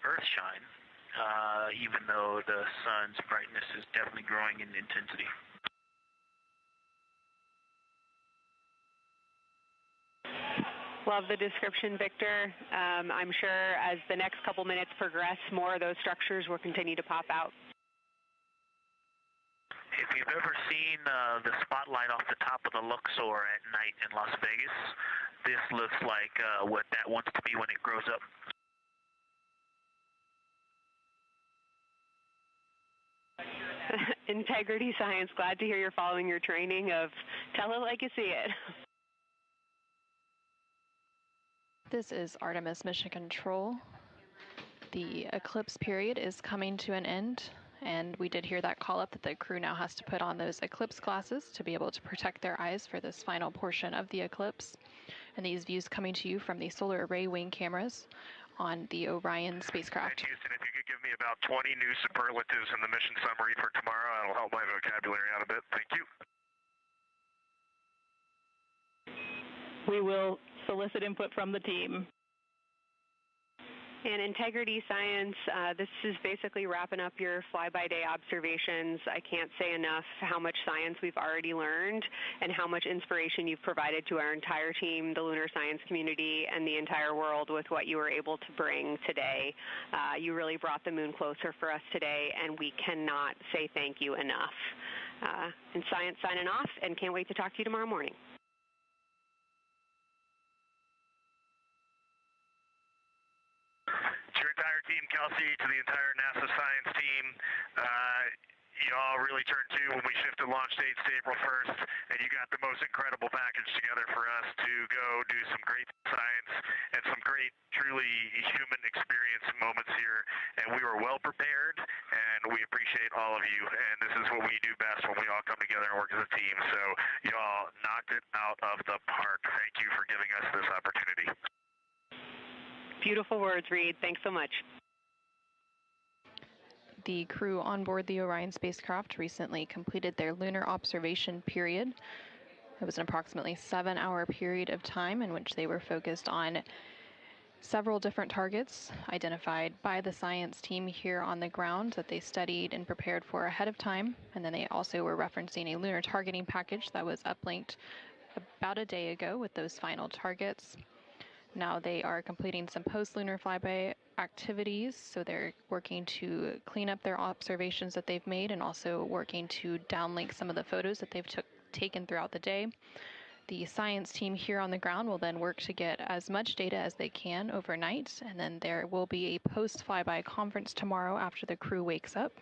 Earthshine, even though the sun's brightness is definitely growing in intensity. Love the description, Victor. I'm sure as the next couple minutes progress, more of those structures will continue to pop out. If you've ever seen the spotlight off the top of the Luxor at night in Las Vegas, this looks like what that wants to be when it grows up. Integrity Science, glad to hear you're following your training of tell it like you see it. This is Artemis Mission Control. The eclipse period is coming to an end, and we did hear that call up that the crew now has to put on those eclipse glasses to be able to protect their eyes for this final portion of the eclipse. And these views coming to you from the solar array wing cameras on the Orion spacecraft. Houston, if you could give me about 20 new superlatives in the mission summary for tomorrow, that'll help my vocabulary out a bit. Thank you. We will solicit input from the team. And Integrity Science, this is basically wrapping up your fly-by-day observations. I can't say enough how much science we've already learned and how much inspiration you've provided to our entire team, the lunar science community, and the entire world with what you were able to bring today. You really brought the moon closer for us today, and we cannot say thank you enough. And Science signing off, and can't wait to talk to you tomorrow morning. To your entire team, Kelsey, to the entire NASA science team, you all really turned to when we shifted launch dates to April 1st, and you got the most incredible package together for us to go do some great science and some great, truly human experience moments here. And we were well prepared, and we appreciate all of you. And this is what we do best when we all come together and work as a team. So you all knocked it out of the park. Thank you for giving us this opportunity. Beautiful words, Reid. Thanks so much. The crew on board the Orion spacecraft recently completed their lunar observation period. It was an approximately 7-hour period of time in which they were focused on several different targets identified by the science team here on the ground that they studied and prepared for ahead of time. And then they also were referencing a lunar targeting package that was uplinked about a day ago with those final targets. Now they are completing some post-lunar flyby activities, so they're working to clean up their observations that they've made and also working to downlink some of the photos that they've taken throughout the day. The science team here on the ground will then work to get as much data as they can overnight, and then there will be a post-flyby conference tomorrow after the crew wakes up.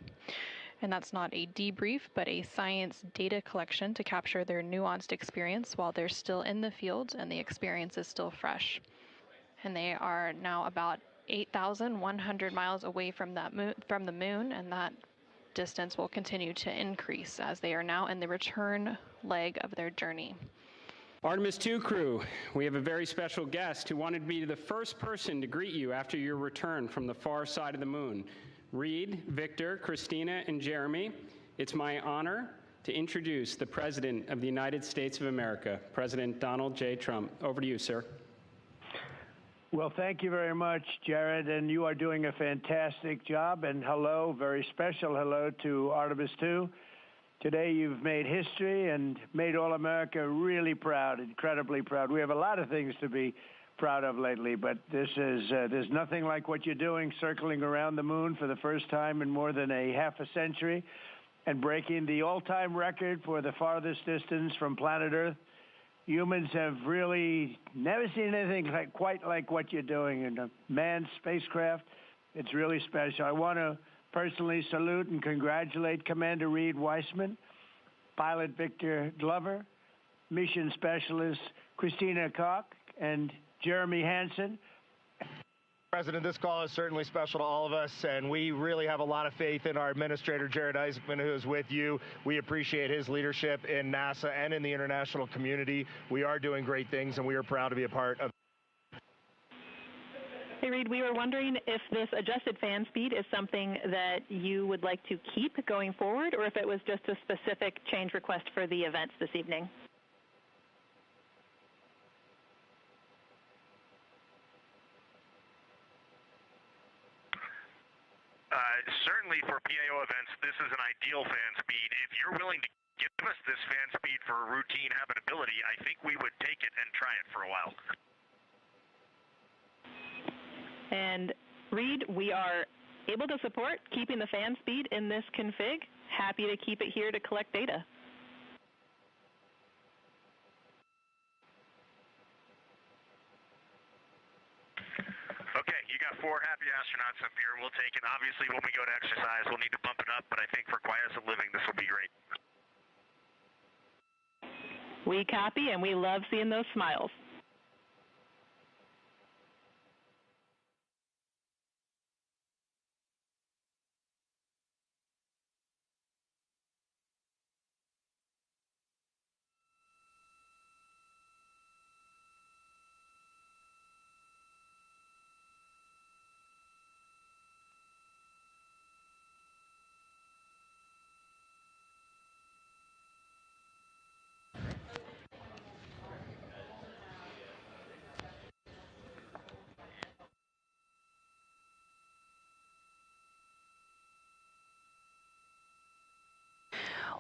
And that's not a debrief, but a science data collection to capture their nuanced experience while they're still in the field and the experience is still fresh. And they are now about 8,100 miles away from the moon, and that distance will continue to increase as they are now in the return leg of their journey. Artemis II crew, we have a very special guest who wanted to be the first person to greet you after your return from the far side of the moon. Reid, Victor, Christina, and Jeremy, it's my honor to introduce the President of the United States of America, President Donald J. Trump. Over to you, sir. Well, thank you very much, Jared, and you are doing a fantastic job. And hello, very special hello to Artemis II. Today you've made history and made all America really proud, incredibly proud. We have a lot of things to be proud of lately, but this is there's nothing like what you're doing, circling around the moon for the first time in more than a half a century and breaking the all-time record for the farthest distance from planet Earth. Humans have really never seen anything quite like what you're doing in a manned spacecraft. It's really special. I want to personally salute and congratulate Commander Reid Weisman, Pilot Victor Glover, Mission Specialist Christina Koch, and Jeremy Hansen. President, this call is certainly special to all of us, and we really have a lot of faith in our administrator, Reid Isaacman, who is with you. We appreciate his leadership in NASA and in the international community. We are doing great things, and we are proud to be a part of. Hey, Reid, we were wondering if this adjusted fan speed is something that you would like to keep going forward, or if it was just a specific change request for the events this evening. Certainly for PAO events, this is an ideal fan speed. If you're willing to give us this fan speed for routine habitability, I think we would take it and try it for a while. And Reid, we are able to support keeping the fan speed in this config. Happy to keep it here to collect data. Okay, you got 4 happy astronauts up here. We'll take it. Obviously, when we go to exercise, we'll need to bump it up, but I think for quiescent living, this will be great. We copy, and we love seeing those smiles.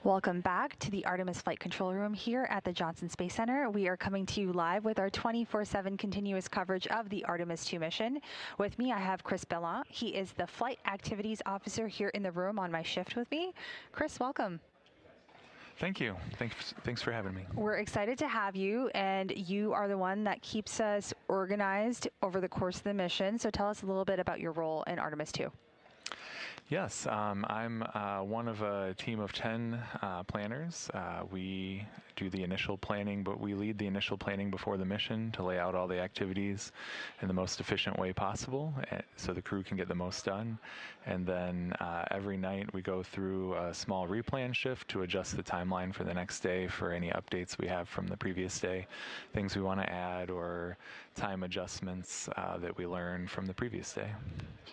Welcome back to the Artemis Flight Control Room here at the Johnson Space Center. We are coming to you live with our 24/7 continuous coverage of the Artemis II mission. With me, I have Chris Bellant. He is the Flight Activities Officer here in the room on my shift with me. Chris, welcome. Thank you. Thanks for having me. We're excited to have you, and you are the one that keeps us organized over the course of the mission. So tell us a little bit about your role in Artemis II. Yes, I'm one of a team of 10 planners. We do the initial planning, but we lead the initial planning before the mission to lay out all the activities in the most efficient way possible so the crew can get the most done. And then every night we go through a small replan shift to adjust the timeline for the next day for any updates we have from the previous day, things we want to add or time adjustments that we learn from the previous day.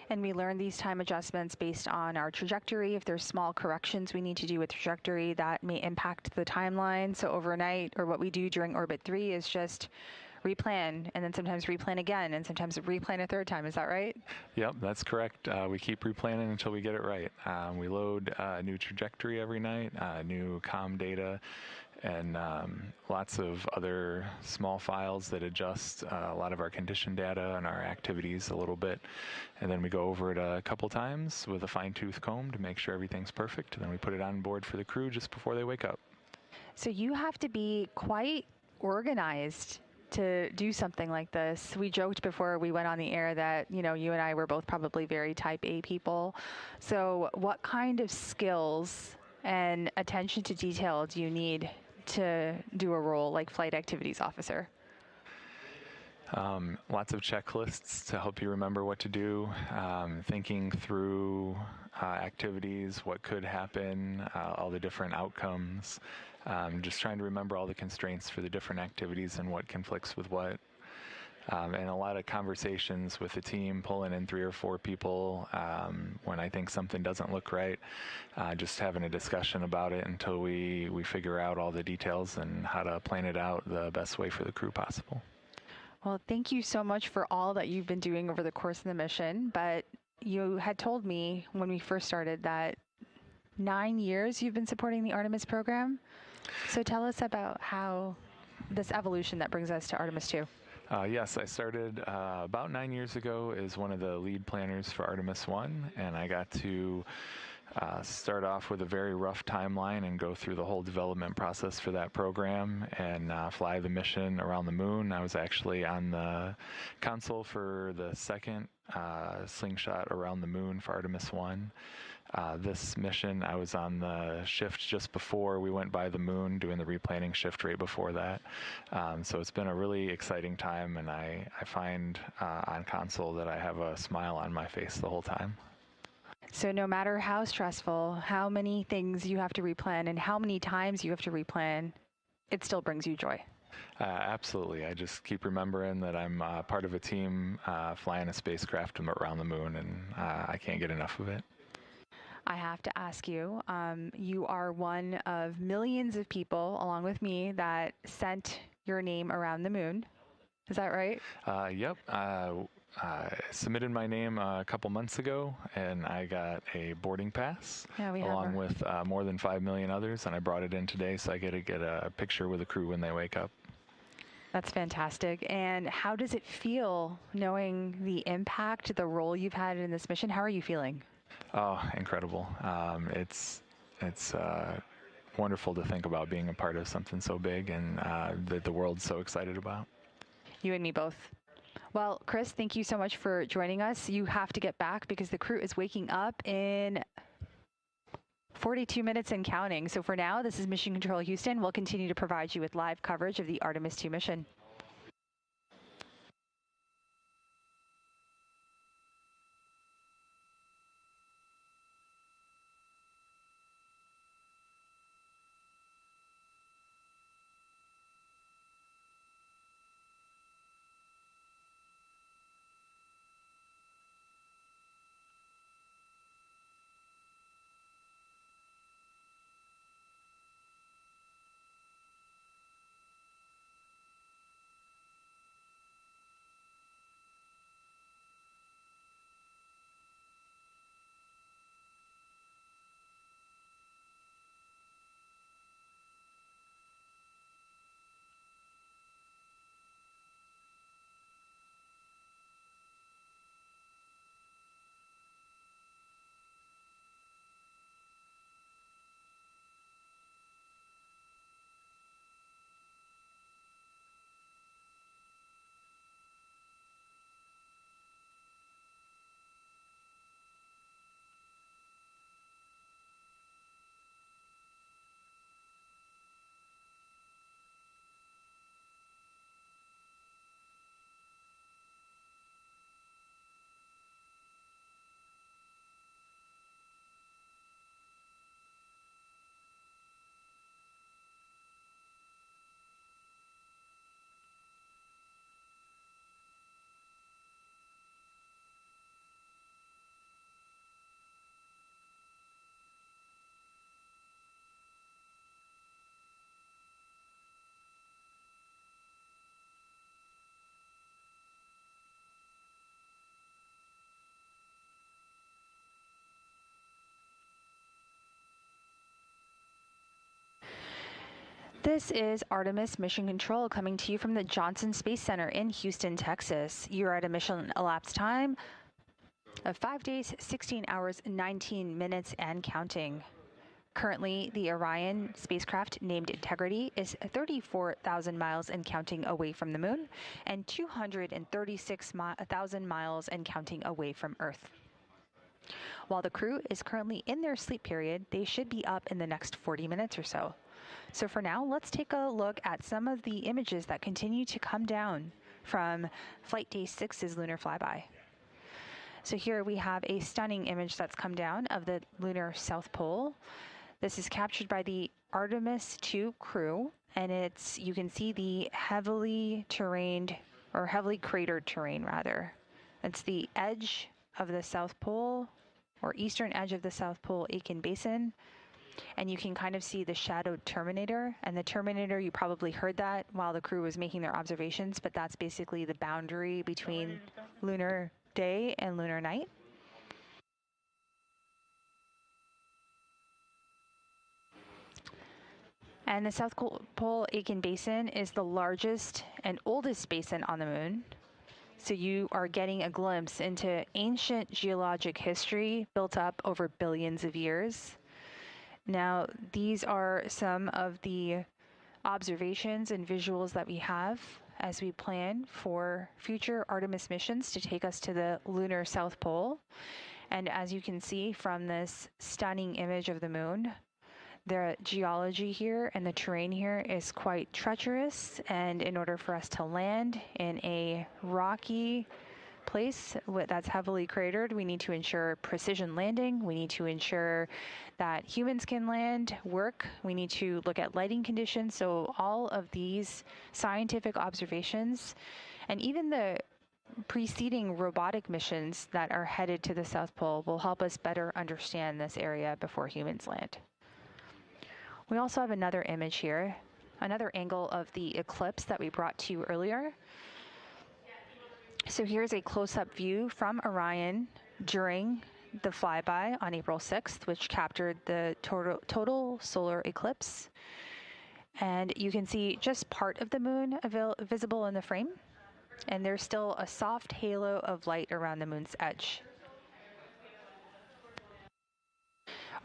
And we learn these time adjustments based on our trajectory. If there's small corrections we need to do with trajectory, that may impact the timeline. So overnight, or what we do during Orbit 3 is just replan, and then sometimes replan again, and sometimes replan a third time. Is that right? Yep, that's correct. We keep replanning until we get it right. We load a new trajectory every night, new comm data, and lots of other small files that adjust a lot of our condition data and our activities a little bit. And then we go over it a couple times with a fine-tooth comb to make sure everything's perfect. And then we put it on board for the crew just before they wake up. So you have to be quite organized to do something like this. We joked before we went on the air that, you and I were both probably very type A people. So what kind of skills and attention to detail do you need to do a role like Flight Activities Officer? Lots of checklists to help you remember what to do, thinking through activities, what could happen, all the different outcomes, just trying to remember all the constraints for the different activities and what conflicts with what. And a lot of conversations with the team, pulling in 3 or 4 people when I think something doesn't look right, just having a discussion about it until we figure out all the details and how to plan it out the best way for the crew possible. Well, thank you so much for all that you've been doing over the course of the mission. But you had told me when we first started that 9 years you've been supporting the Artemis program. So tell us about how this evolution that brings us to Artemis II. Yes, I started about 9 years ago as one of the lead planners for Artemis I, and I got to start off with a very rough timeline and go through the whole development process for that program and fly the mission around the moon. I was actually on the console for the second slingshot around the moon for Artemis I. This mission, I was on the shift just before we went by the moon, doing the replanning shift right before that. So it's been a really exciting time, and I find on console that I have a smile on my face the whole time. So no matter how stressful, how many things you have to replan, and how many times you have to replan, it still brings you joy. Absolutely. I just keep remembering that I'm part of a team flying a spacecraft around the moon, and I can't get enough of it. I have to ask you, you are one of millions of people, along with me, that sent your name around the moon. Is that right? Yep. submitted my name a couple months ago, and I got a boarding pass along with more than 5 million others, and I brought it in today, so I get to get a picture with the crew when they wake up. That's fantastic. And how does it feel knowing the impact, the role you've had in this mission? How are you feeling? Oh, incredible. It's wonderful to think about being a part of something so big and that the world's so excited about. You and me both. Well, Chris, thank you so much for joining us. You have to get back because the crew is waking up in 42 minutes and counting. So for now, this is Mission Control Houston. We'll continue to provide you with live coverage of the Artemis II mission. This is Artemis Mission Control coming to you from the Johnson Space Center in Houston, Texas. You're at a mission elapsed time of 5 days, 16 hours, 19 minutes and counting. Currently, the Orion spacecraft named Integrity is 34,000 miles and counting away from the moon and 236,000 miles and counting away from Earth. While the crew is currently in their sleep period, they should be up in the next 40 minutes or so. So for now, let's take a look at some of the images that continue to come down from Flight Day 6's lunar flyby. So here we have a stunning image that's come down of the lunar South Pole. This is captured by the Artemis II crew, and you can see the heavily cratered terrain rather. It's the edge of the South Pole, or eastern edge of the South Pole Aitken Basin. And you can kind of see the shadowed terminator. And the terminator, you probably heard that while the crew was making their observations, but that's basically the boundary between lunar day and lunar night. And the South Pole Aitken Basin is the largest and oldest basin on the moon. So you are getting a glimpse into ancient geologic history built up over billions of years. Now, these are some of the observations and visuals that we have as we plan for future Artemis missions to take us to the lunar South Pole. And as you can see from this stunning image of the moon, the geology here and the terrain here is quite treacherous. And in order for us to land in a rocky place that's heavily cratered, we need to ensure precision landing. We need to ensure that humans can land, work. We need to look at lighting conditions. So all of these scientific observations and even the preceding robotic missions that are headed to the South Pole will help us better understand this area before humans land. We also have another image here, another angle of the eclipse that we brought to you earlier. So here's a close-up view from Orion during the flyby on April 6th, which captured the total solar eclipse. And you can see just part of the moon visible in the frame. And there's still a soft halo of light around the moon's edge.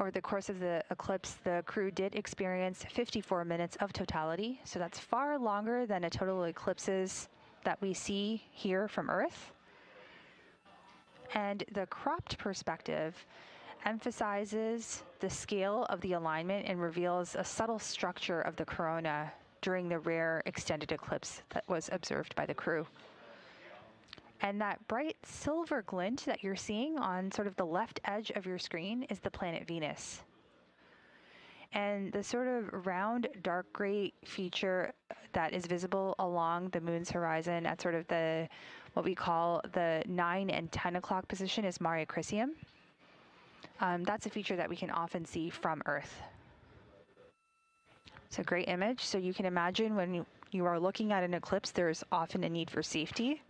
Over the course of the eclipse, the crew did experience 54 minutes of totality. So that's far longer than a total eclipses that we see here from Earth. And the cropped perspective emphasizes the scale of the alignment and reveals a subtle structure of the corona during the rare extended eclipse that was observed by the crew. And that bright silver glint that you're seeing on sort of the left edge of your screen is the planet Venus. And the sort of round dark gray feature that is visible along the moon's horizon at sort of the what we call the 9 and 10 o'clock position is Mare Crisium. That's a feature that we can often see from Earth. It's a great image. So you can imagine when you are looking at an eclipse, there's often a need for safety.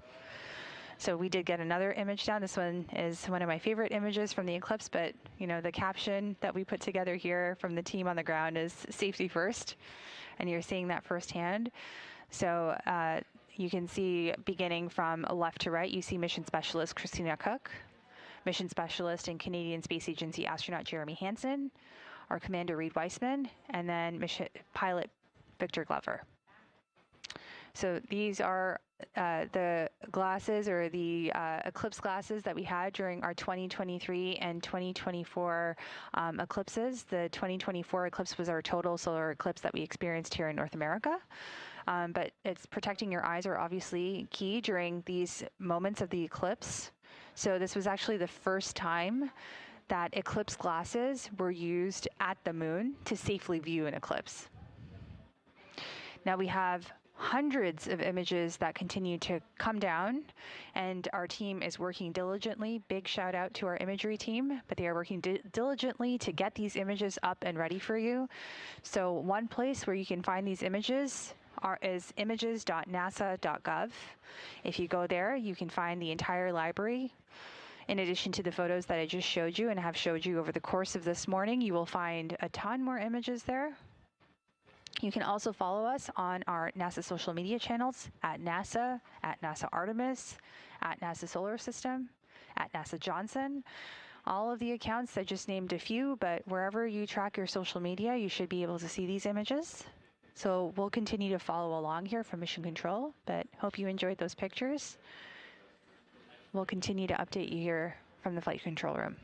So we did get another image down. This one is one of my favorite images from the eclipse, but you know, the caption that we put together here from the team on the ground is safety first, and you're seeing that firsthand. So you can see beginning from left to right, you see mission specialist Cristine Koch, mission specialist and Canadian Space Agency astronaut Jeremy Hansen, our commander Reid Weisman, and then mission pilot Victor Glover. So these are the glasses or the eclipse glasses that we had during our 2023 and 2024 eclipses. The 2024 eclipse was our total solar eclipse that we experienced here in North America. But it's protecting your eyes are obviously key during these moments of the eclipse. So this was actually the first time that eclipse glasses were used at the moon to safely view an eclipse. Now we have hundreds of images that continue to come down, and our team is working diligently. Big shout out to our imagery team, but they are working diligently to get these images up and ready for you. So one place where you can find these images is images.nasa.gov. If you go there, you can find the entire library. In addition to the photos that I just showed you and have showed you over the course of this morning, you will find a ton more images there. You can also follow us on our NASA social media channels at NASA Artemis, at NASA Solar System, at NASA Johnson. All of the accounts, I just named a few, but wherever you track your social media, you should be able to see these images. So we'll continue to follow along here from Mission Control, but hope you enjoyed those pictures. We'll continue to update you here from the flight control room.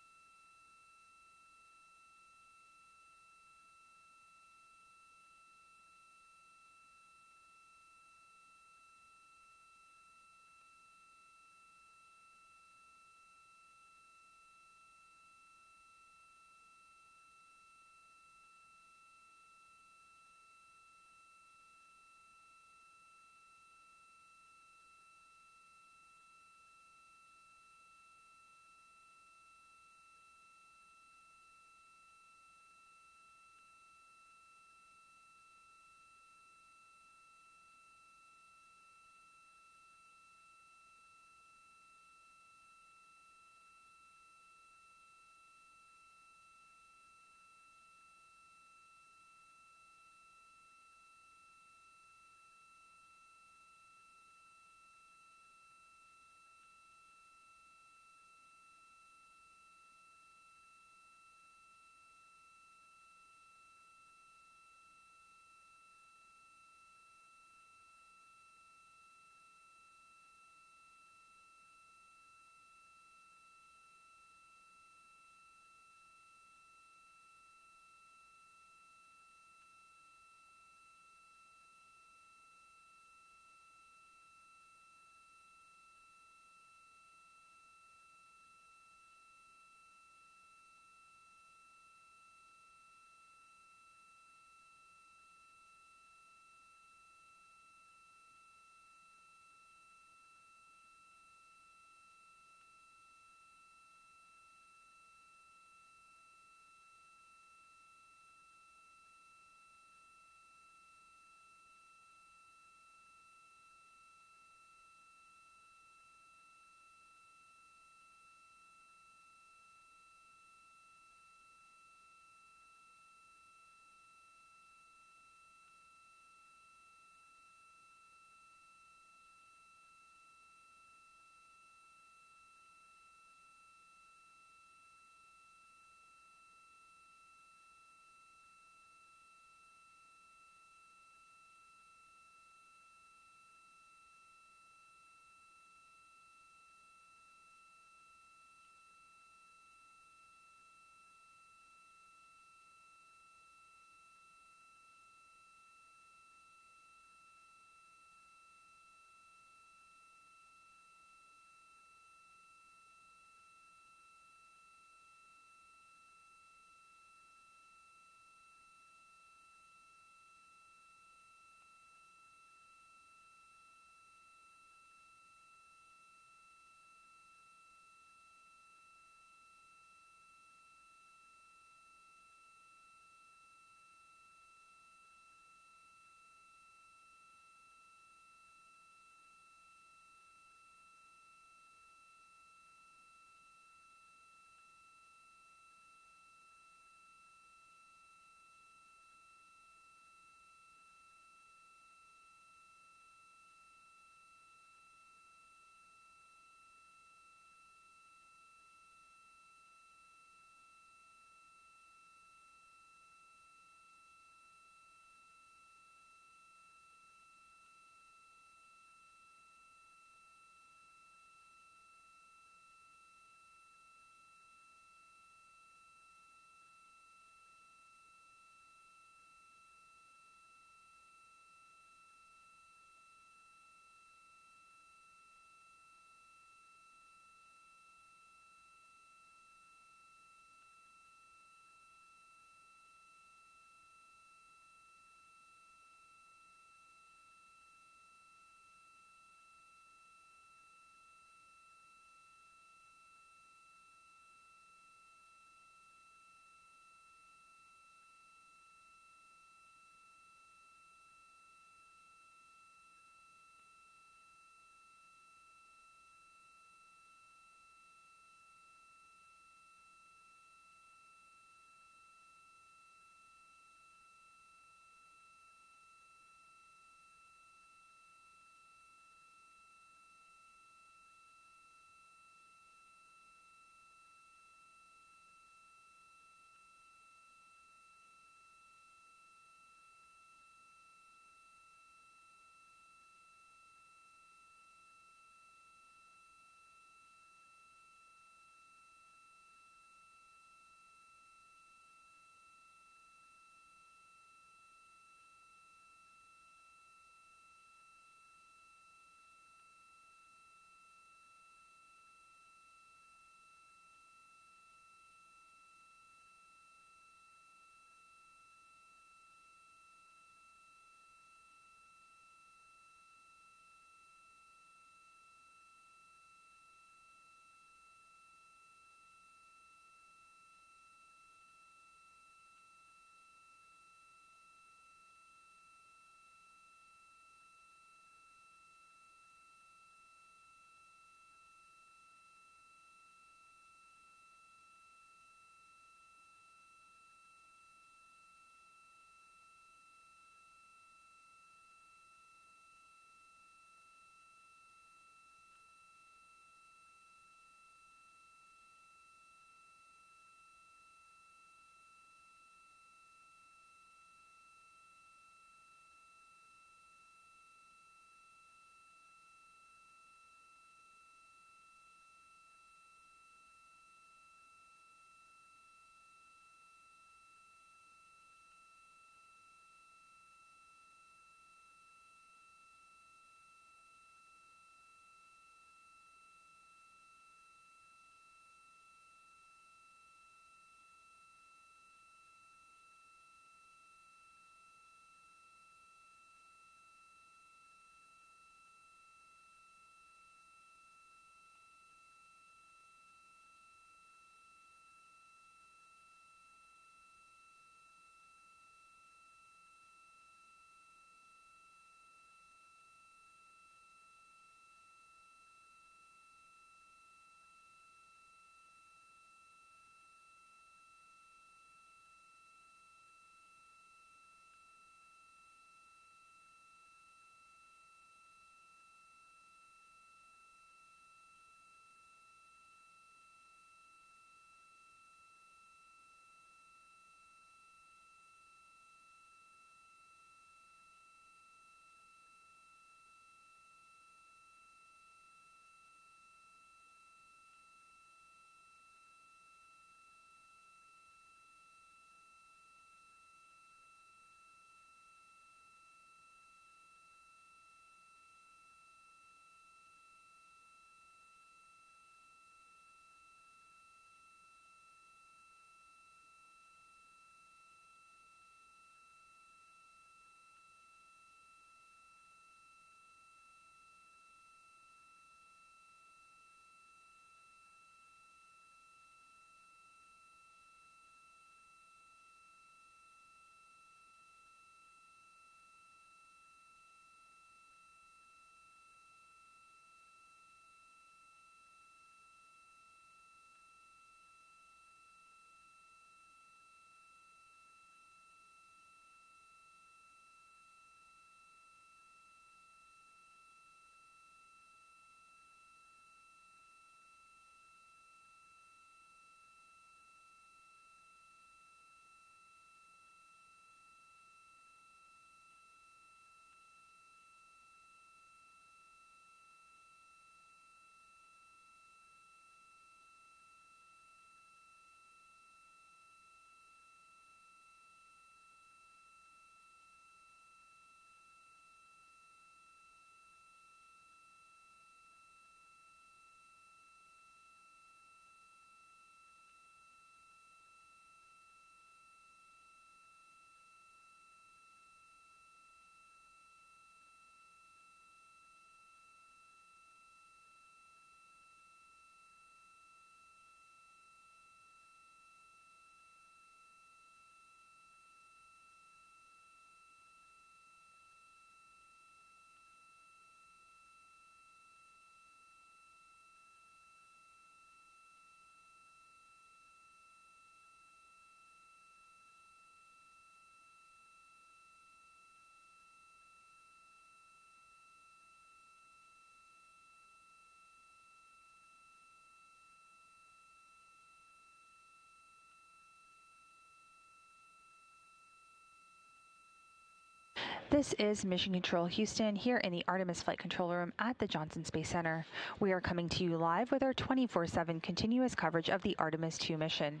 This is Mission Control Houston here in the Artemis Flight Control Room at the Johnson Space Center. We are coming to you live with our 24/7 continuous coverage of the Artemis II mission.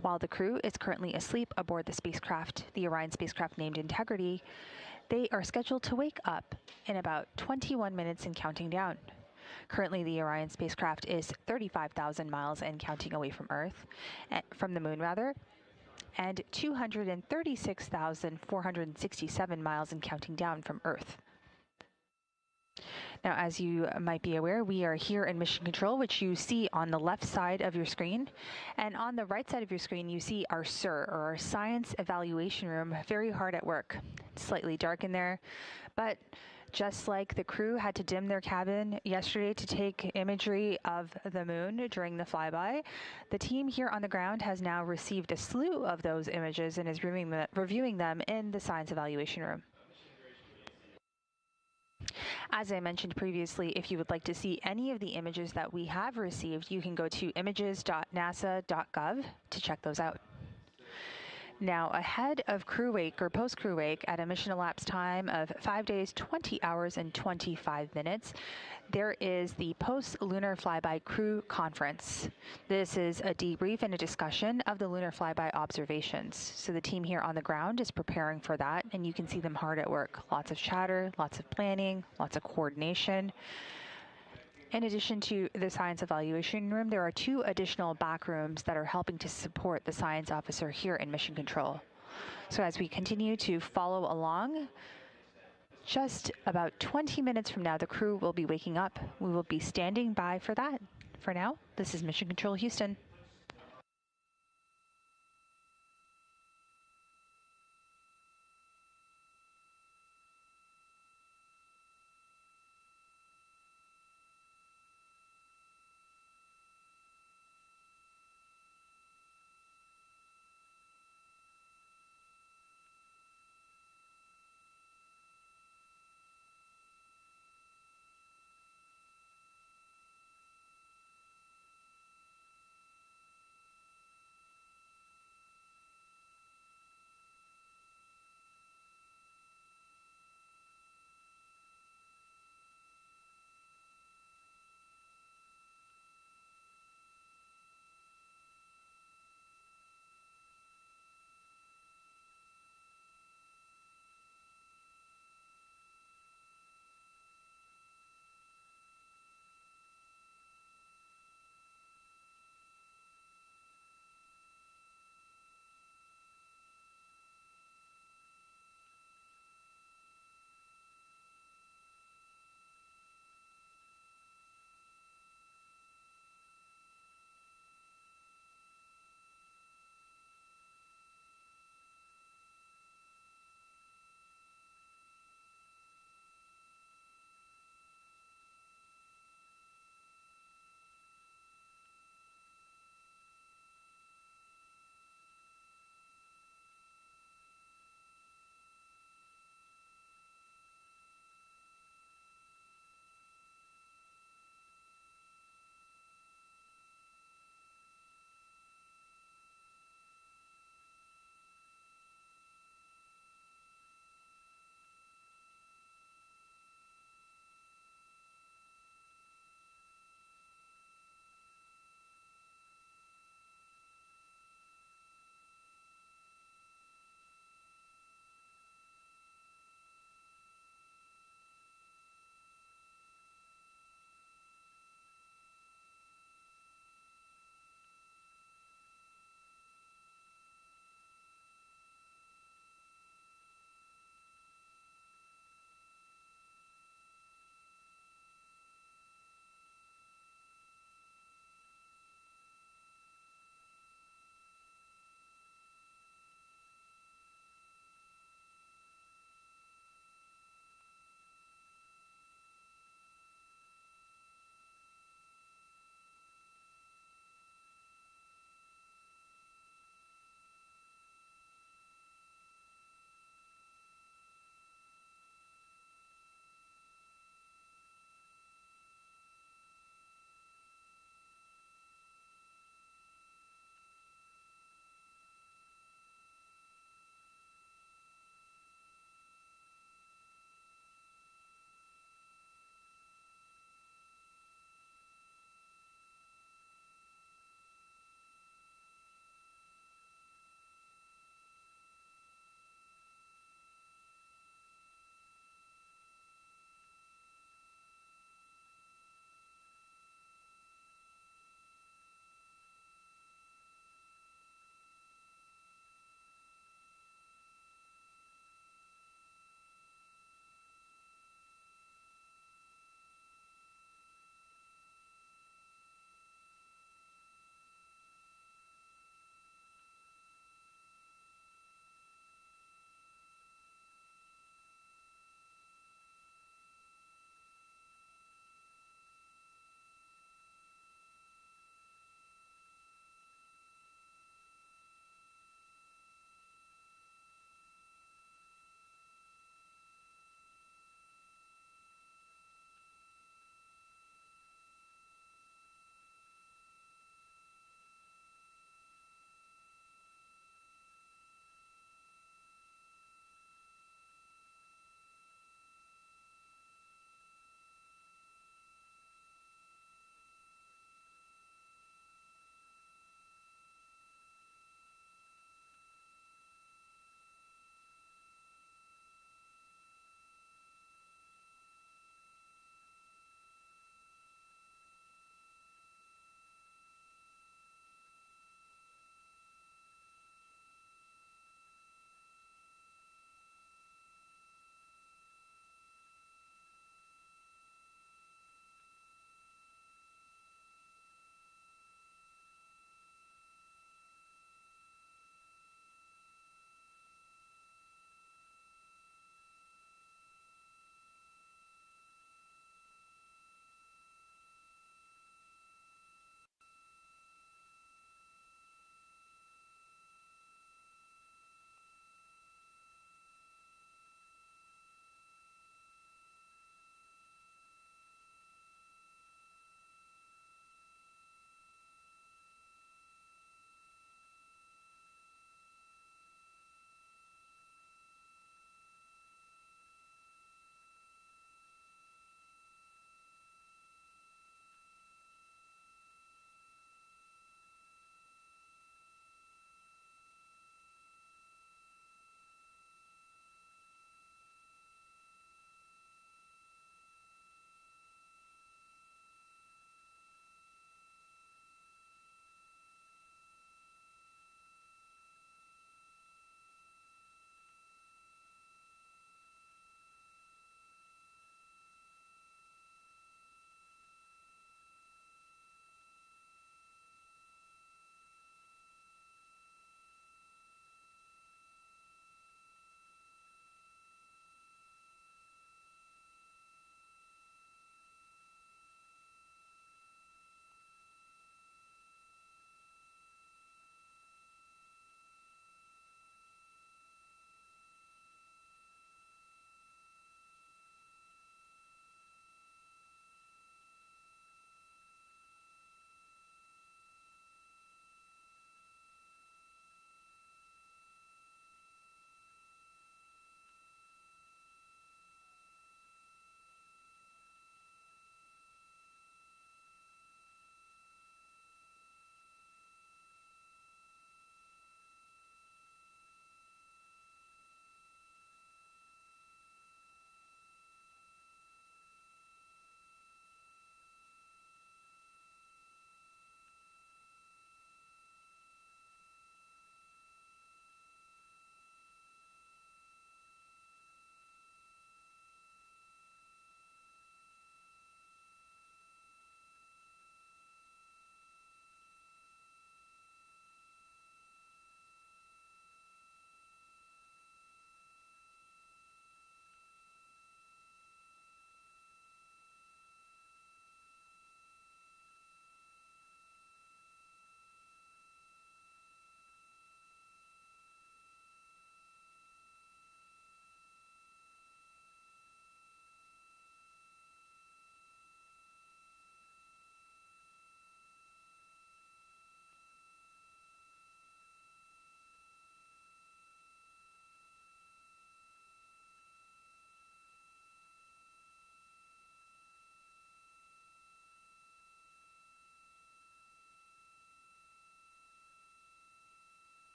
While the crew is currently asleep aboard the spacecraft, the Orion spacecraft named Integrity, they are scheduled to wake up in about 21 minutes and counting down. Currently, the Orion spacecraft is 35,000 miles and counting away from from the moon rather, and 236,467 miles and counting down from Earth. Now, as you might be aware, we are here in Mission Control, which you see on the left side of your screen. And on the right side of your screen, you see our SIR, or our Science Evaluation Room, very hard at work. It's slightly dark in there, but just like the crew had to dim their cabin yesterday to take imagery of the moon during the flyby, the team here on the ground has now received a slew of those images and is reviewing them in the Science Evaluation Room. As I mentioned previously, if you would like to see any of the images that we have received, you can go to images.nasa.gov to check those out. Now, ahead of crew wake or post-crew wake at a mission elapsed time of 5 days, 20 hours, and 25 minutes, there is the post-lunar flyby crew conference. This is a debrief and a discussion of the lunar flyby observations. So the team here on the ground is preparing for that, and you can see them hard at work. Lots of chatter, lots of planning, lots of coordination. In addition to the Science Evaluation Room, there are 2 additional back rooms that are helping to support the science officer here in Mission Control. So as we continue to follow along, just about 20 minutes from now, the crew will be waking up. We will be standing by for that. For now, this is Mission Control Houston.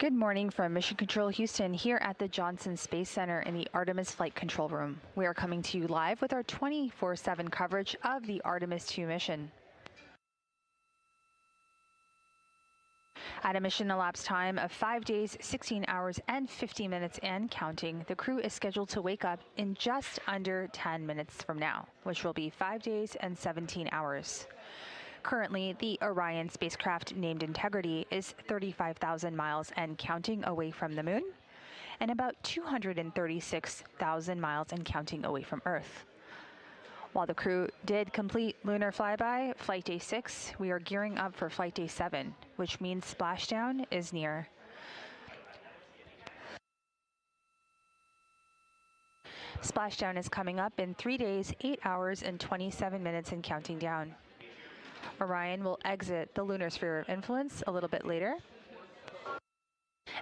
Good morning from Mission Control Houston here at the Johnson Space Center in the Artemis Flight Control Room. We are coming to you live with our 24/7 coverage of the Artemis II mission. At a mission elapsed time of 5 days, 16 hours, and 50 minutes and counting, the crew is scheduled to wake up in just under 10 minutes from now, which will be 5 days and 17 hours. Currently, the Orion spacecraft named Integrity is 35,000 miles and counting away from the moon, and about 236,000 miles and counting away from Earth. While the crew did complete lunar flyby, Flight Day 6, we are gearing up for Flight Day 7, which means splashdown is near. Splashdown is coming up in 3 days, 8 hours, and 27 minutes and counting down. Orion will exit the lunar sphere of influence a little bit later.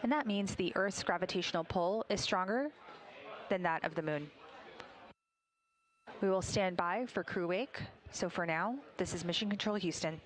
And that means the Earth's gravitational pull is stronger than that of the moon. We will stand by for crew wake. So for now, this is Mission Control Houston.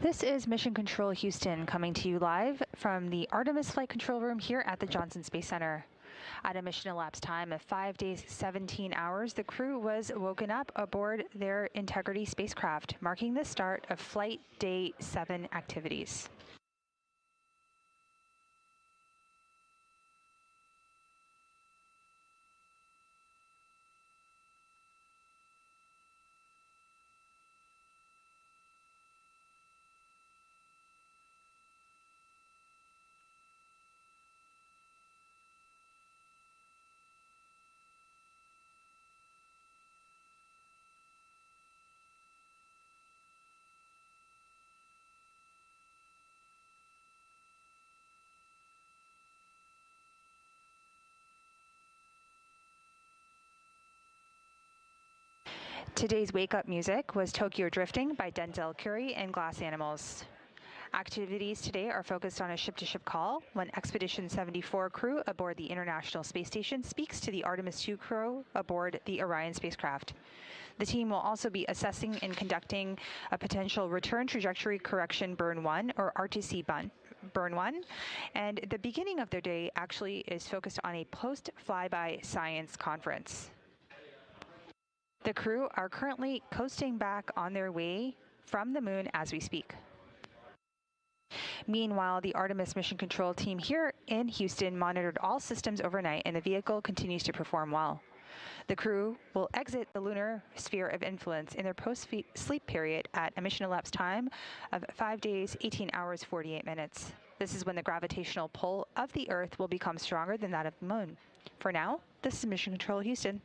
This is Mission Control Houston coming to you live from the Artemis Flight Control Room here at the Johnson Space Center. At a mission elapsed time of 5 days, 17 hours, the crew was woken up aboard their Integrity spacecraft, marking the start of Flight Day 7 activities. Today's wake-up music was Tokyo Drifting by Denzel Curry and Glass Animals. Activities today are focused on a ship-to-ship call when Expedition 74 crew aboard the International Space Station speaks to the Artemis II crew aboard the Orion spacecraft. The team will also be assessing and conducting a potential return trajectory correction burn 1 or RTC burn 1, and the beginning of their day actually is focused on a post-flyby science conference. The crew are currently coasting back on their way from the moon as we speak. Meanwhile, the Artemis Mission Control team here in Houston monitored all systems overnight, and the vehicle continues to perform well. The crew will exit the lunar sphere of influence in their post-sleep period at a mission elapsed time of 5 days, 18 hours, 48 minutes. This is when the gravitational pull of the Earth will become stronger than that of the moon. For now, this is Mission Control Houston.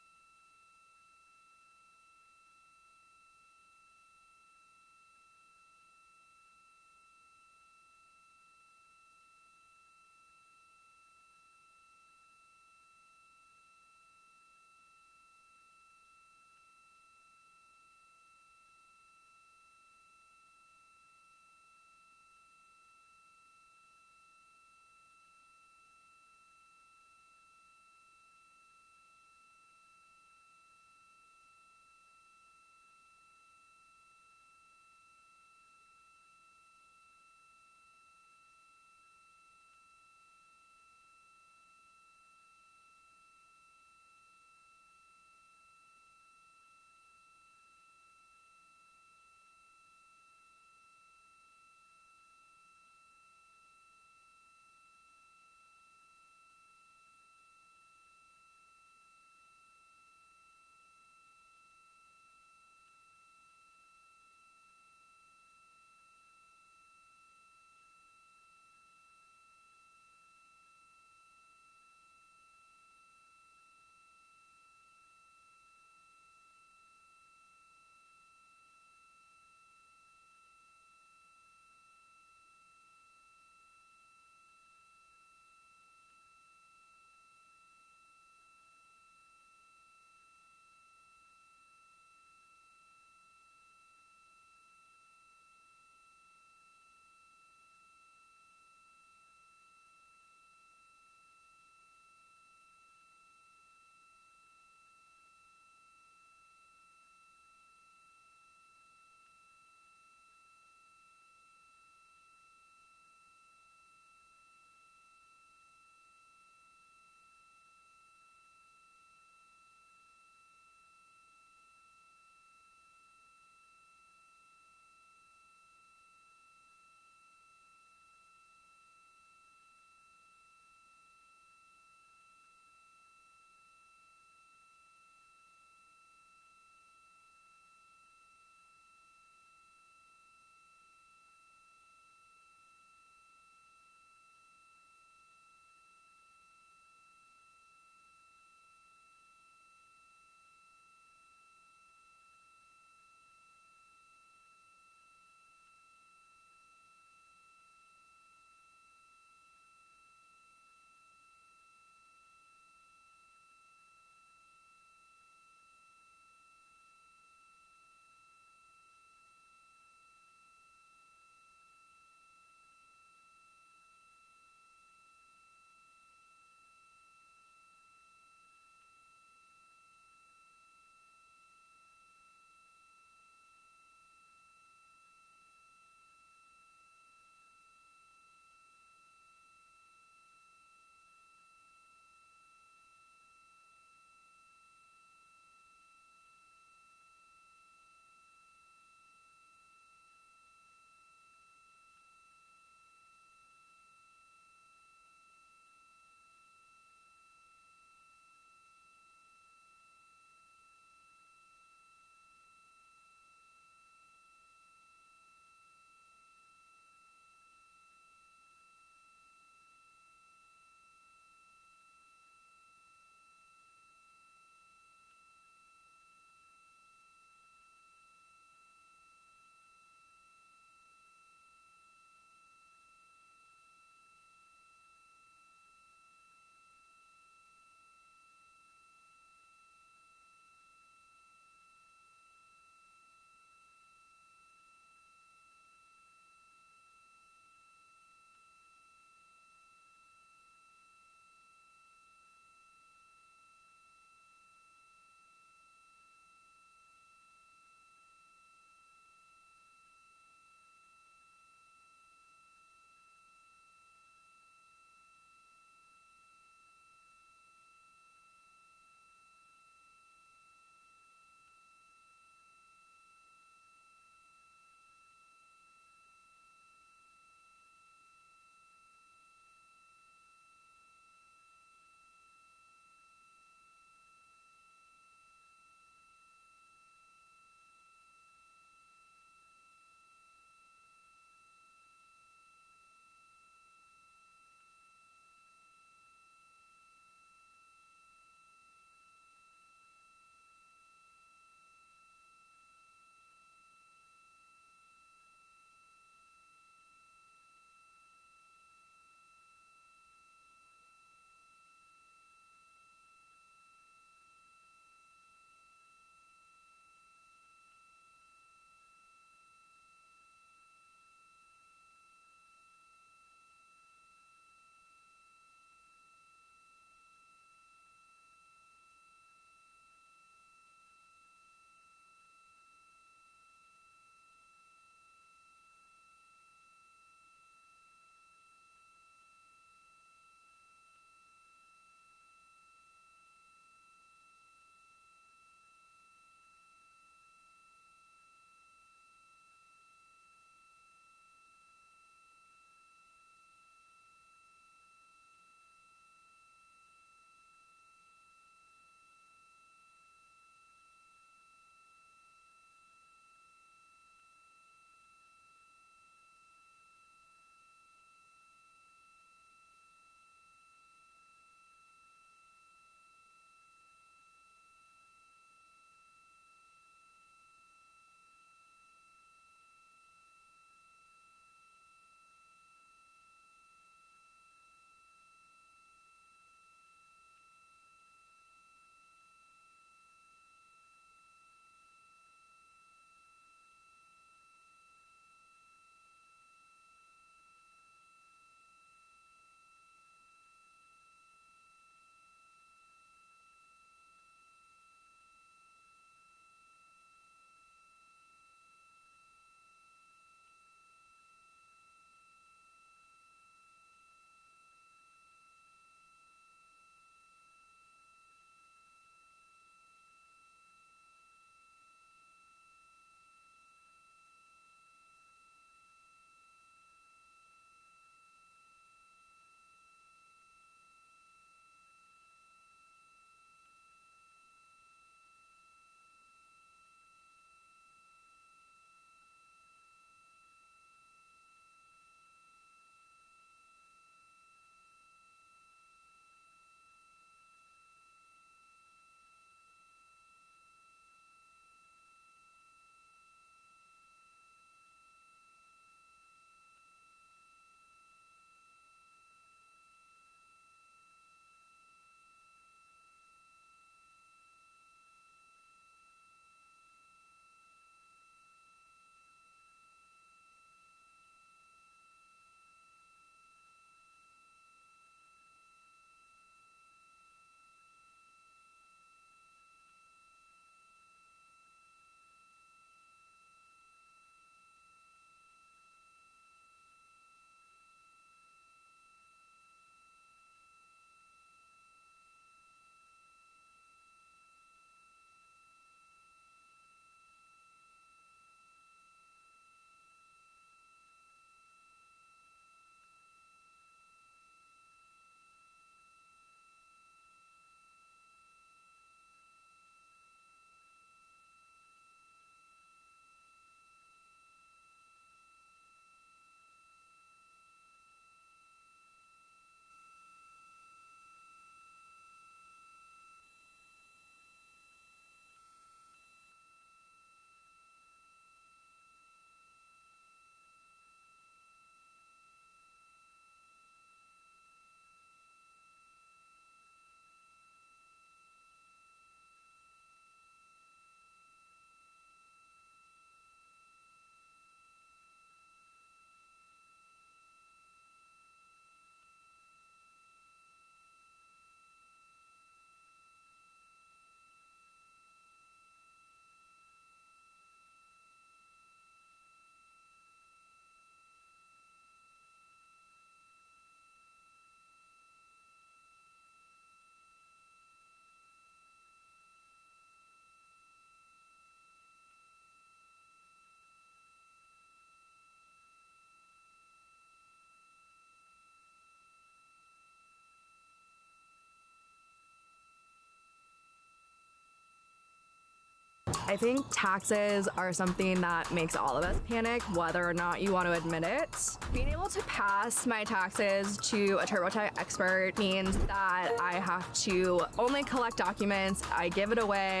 I think taxes are something that makes all of us panic, whether or not you want to admit it. Being able to pass my taxes to a TurboTax expert means that I have to only collect documents, I give it away.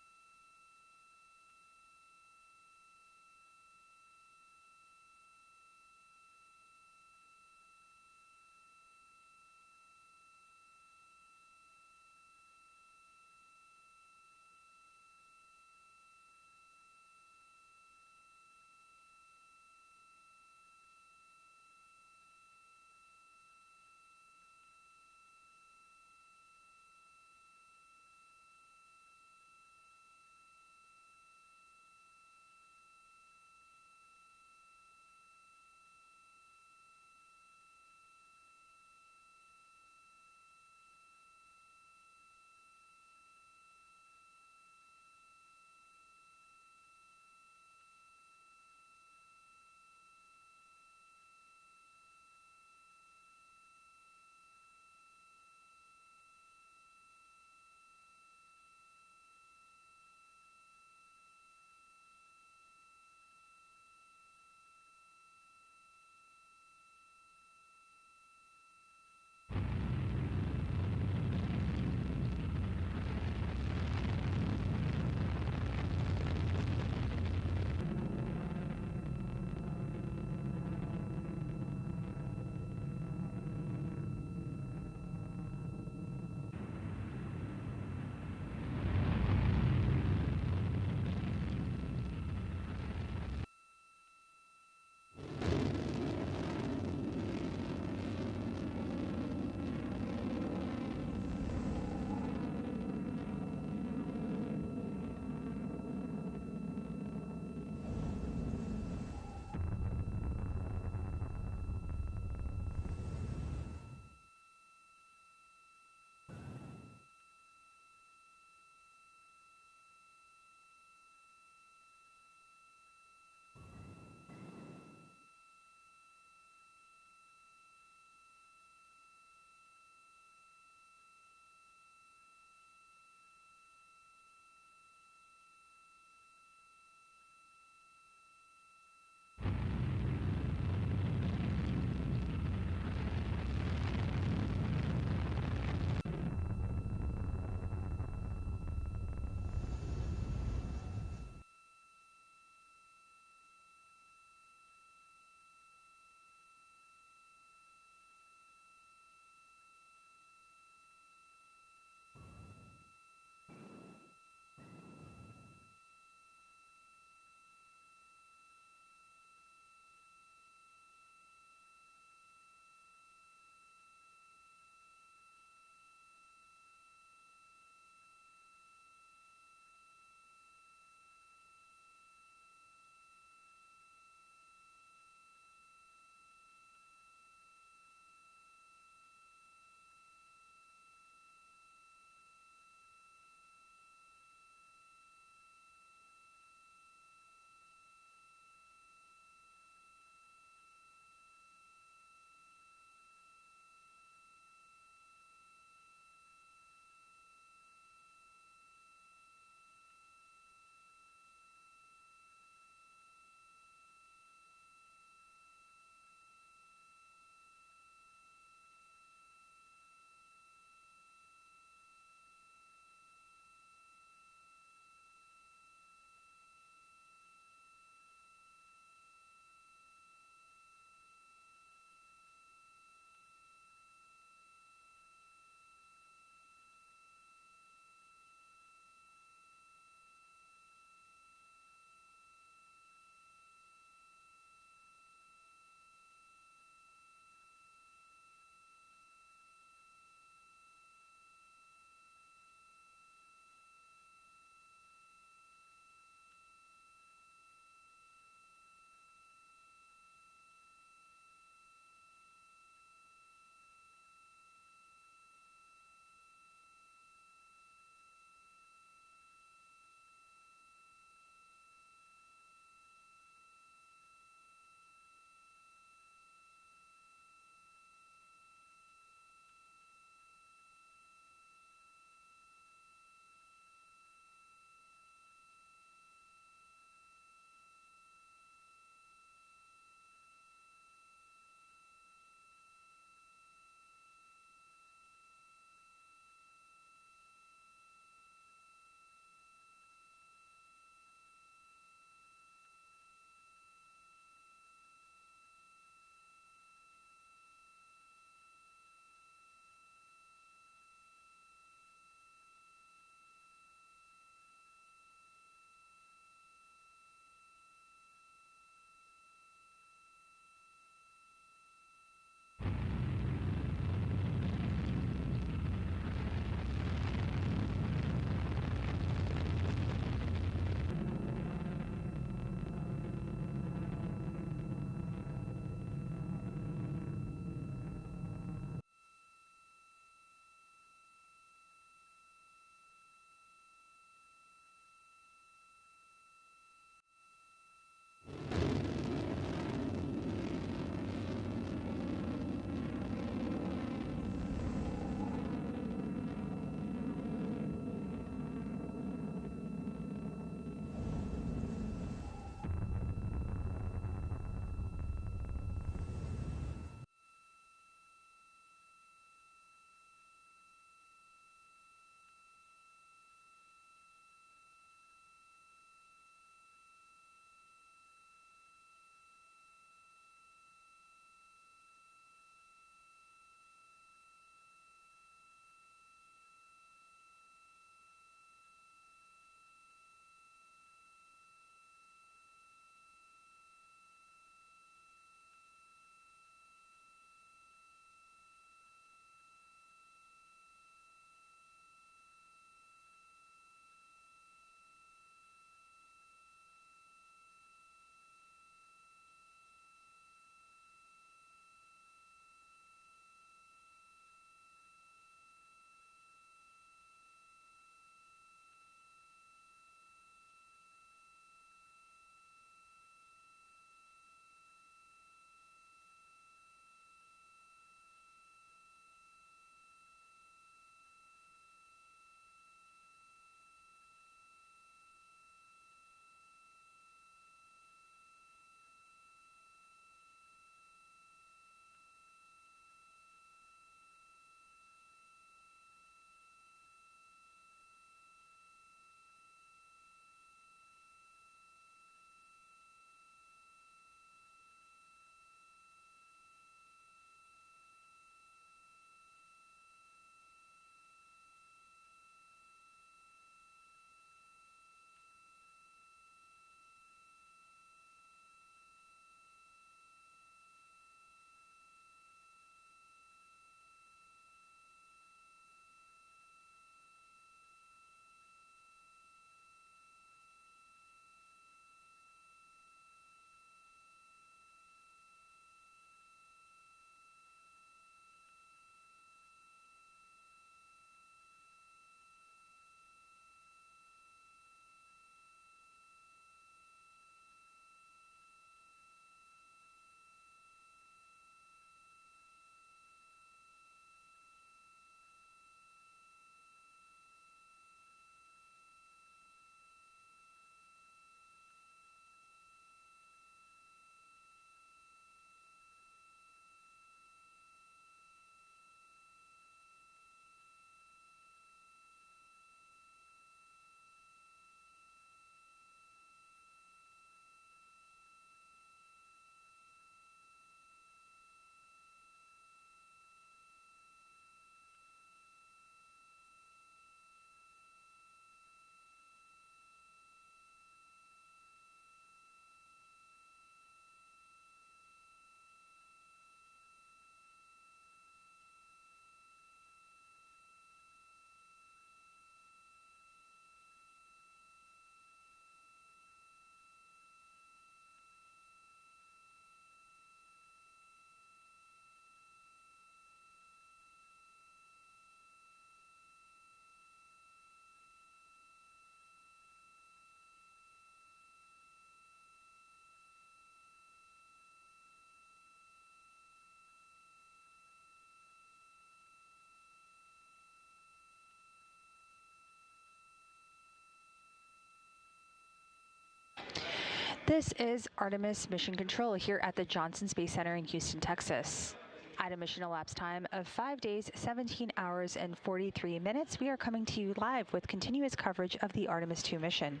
This is Artemis Mission Control here at the Johnson Space Center in Houston, Texas. At a mission elapsed time of 5 days, 17 hours, and 43 minutes, we are coming to you live with continuous coverage of the Artemis II mission.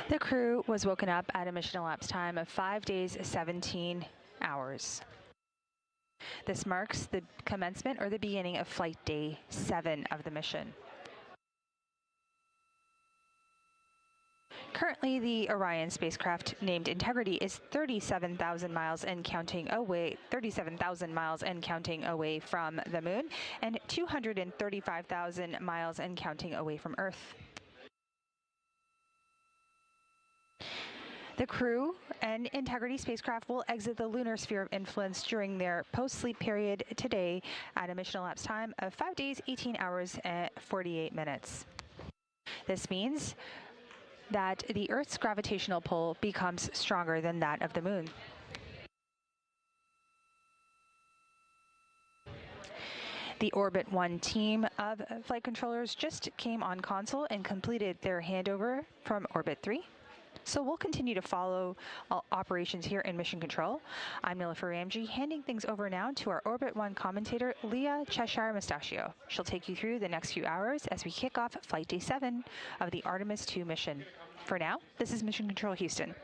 The crew was woken up at a mission elapsed time of 5 days, 17 hours. This marks the commencement or the beginning of flight day 7 of the mission. Currently, the Orion spacecraft, named Integrity, is 37,000 miles and counting away from the moon, and 235,000 miles and counting away from Earth. The crew and Integrity spacecraft will exit the lunar sphere of influence during their post-sleep period today at a mission elapsed time of 5 days, 18 hours, and 48 minutes. This means that the Earth's gravitational pull becomes stronger than that of the moon. The Orbit 1 team of flight controllers just came on console and completed their handover from Orbit 3. So we'll continue to follow all operations here in Mission Control. I'm Nilofer Ramji, handing things over now to our Orbit 1 commentator, Leah Cheshire Mustachio. She'll take you through the next few hours as we kick off Flight Day 7 of the Artemis II mission. For now, this is Mission Control Houston.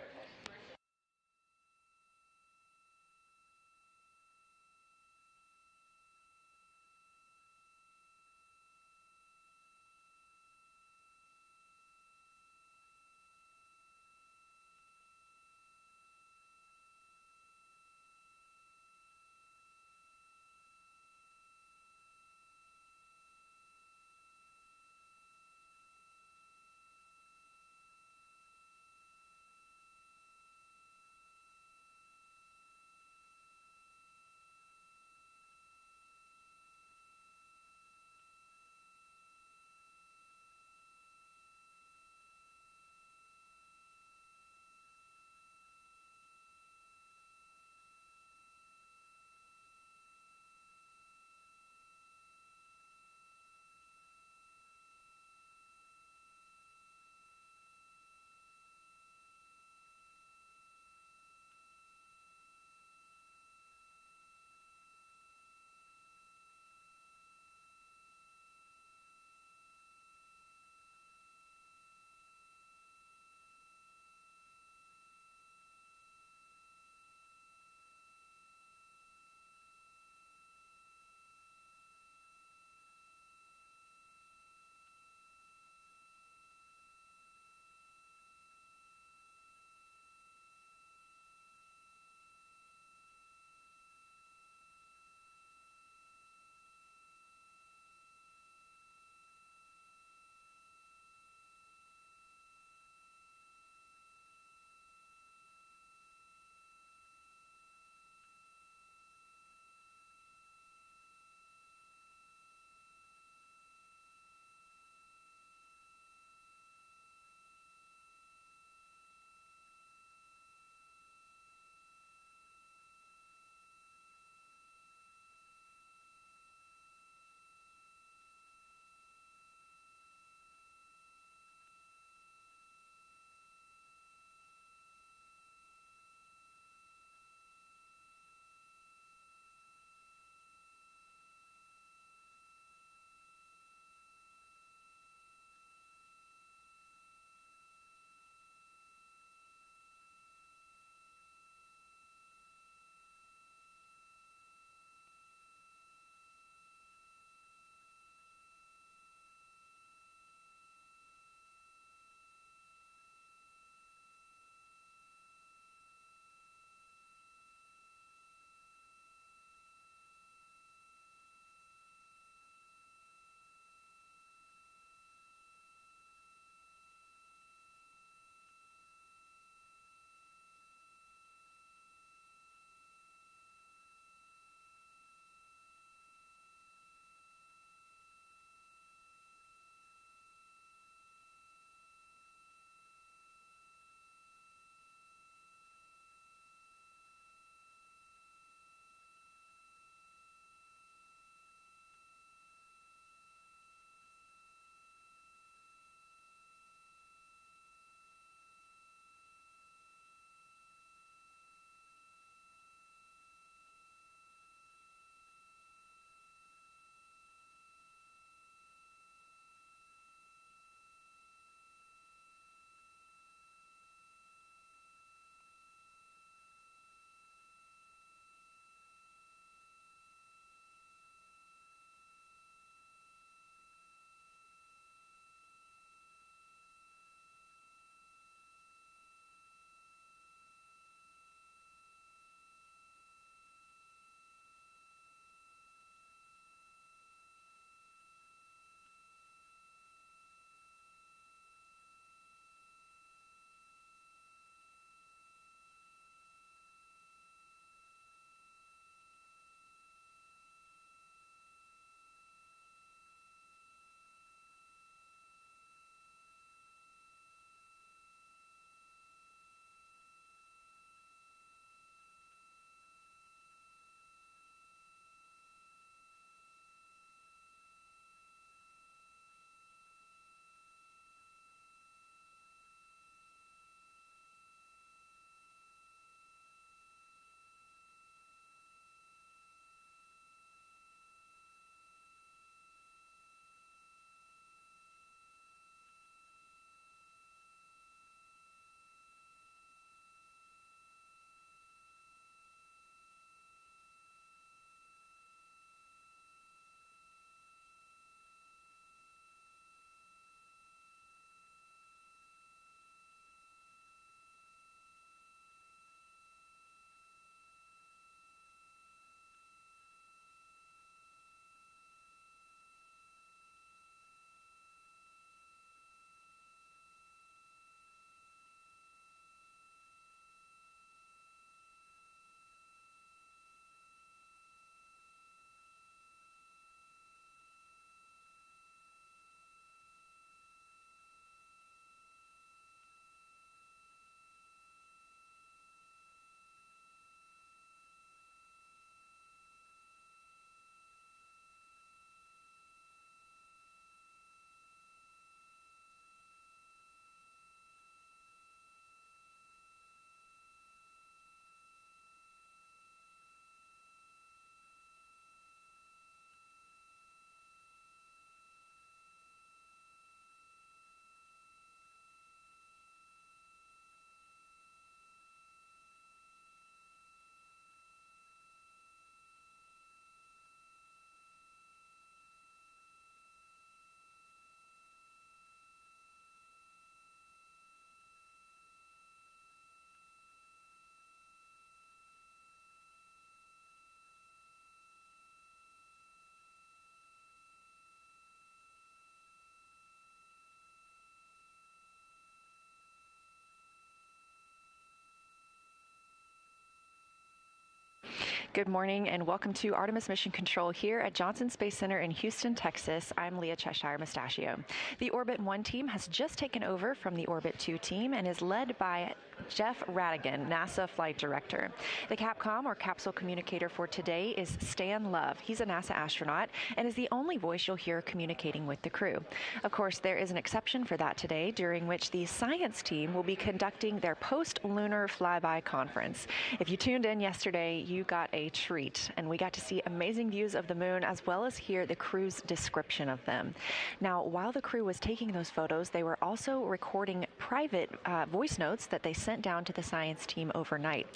Good morning and welcome to Artemis Mission Control here at Johnson Space Center in Houston, Texas. I'm Leah Cheshire Mustachio. The Orbit 1 team has just taken over from the Orbit 2 team and is led by Jeff Radigan, NASA Flight Director. The Capcom, or capsule communicator for today, is Stan Love. He's a NASA astronaut and is the only voice you'll hear communicating with the crew. Of course, there is an exception for that today, during which the science team will be conducting their post-lunar flyby conference. If you tuned in yesterday, you got a treat, and we got to see amazing views of the moon as well as hear the crew's description of them. Now, while the crew was taking those photos, they were also recording private voice notes that they sent down to the science team overnight.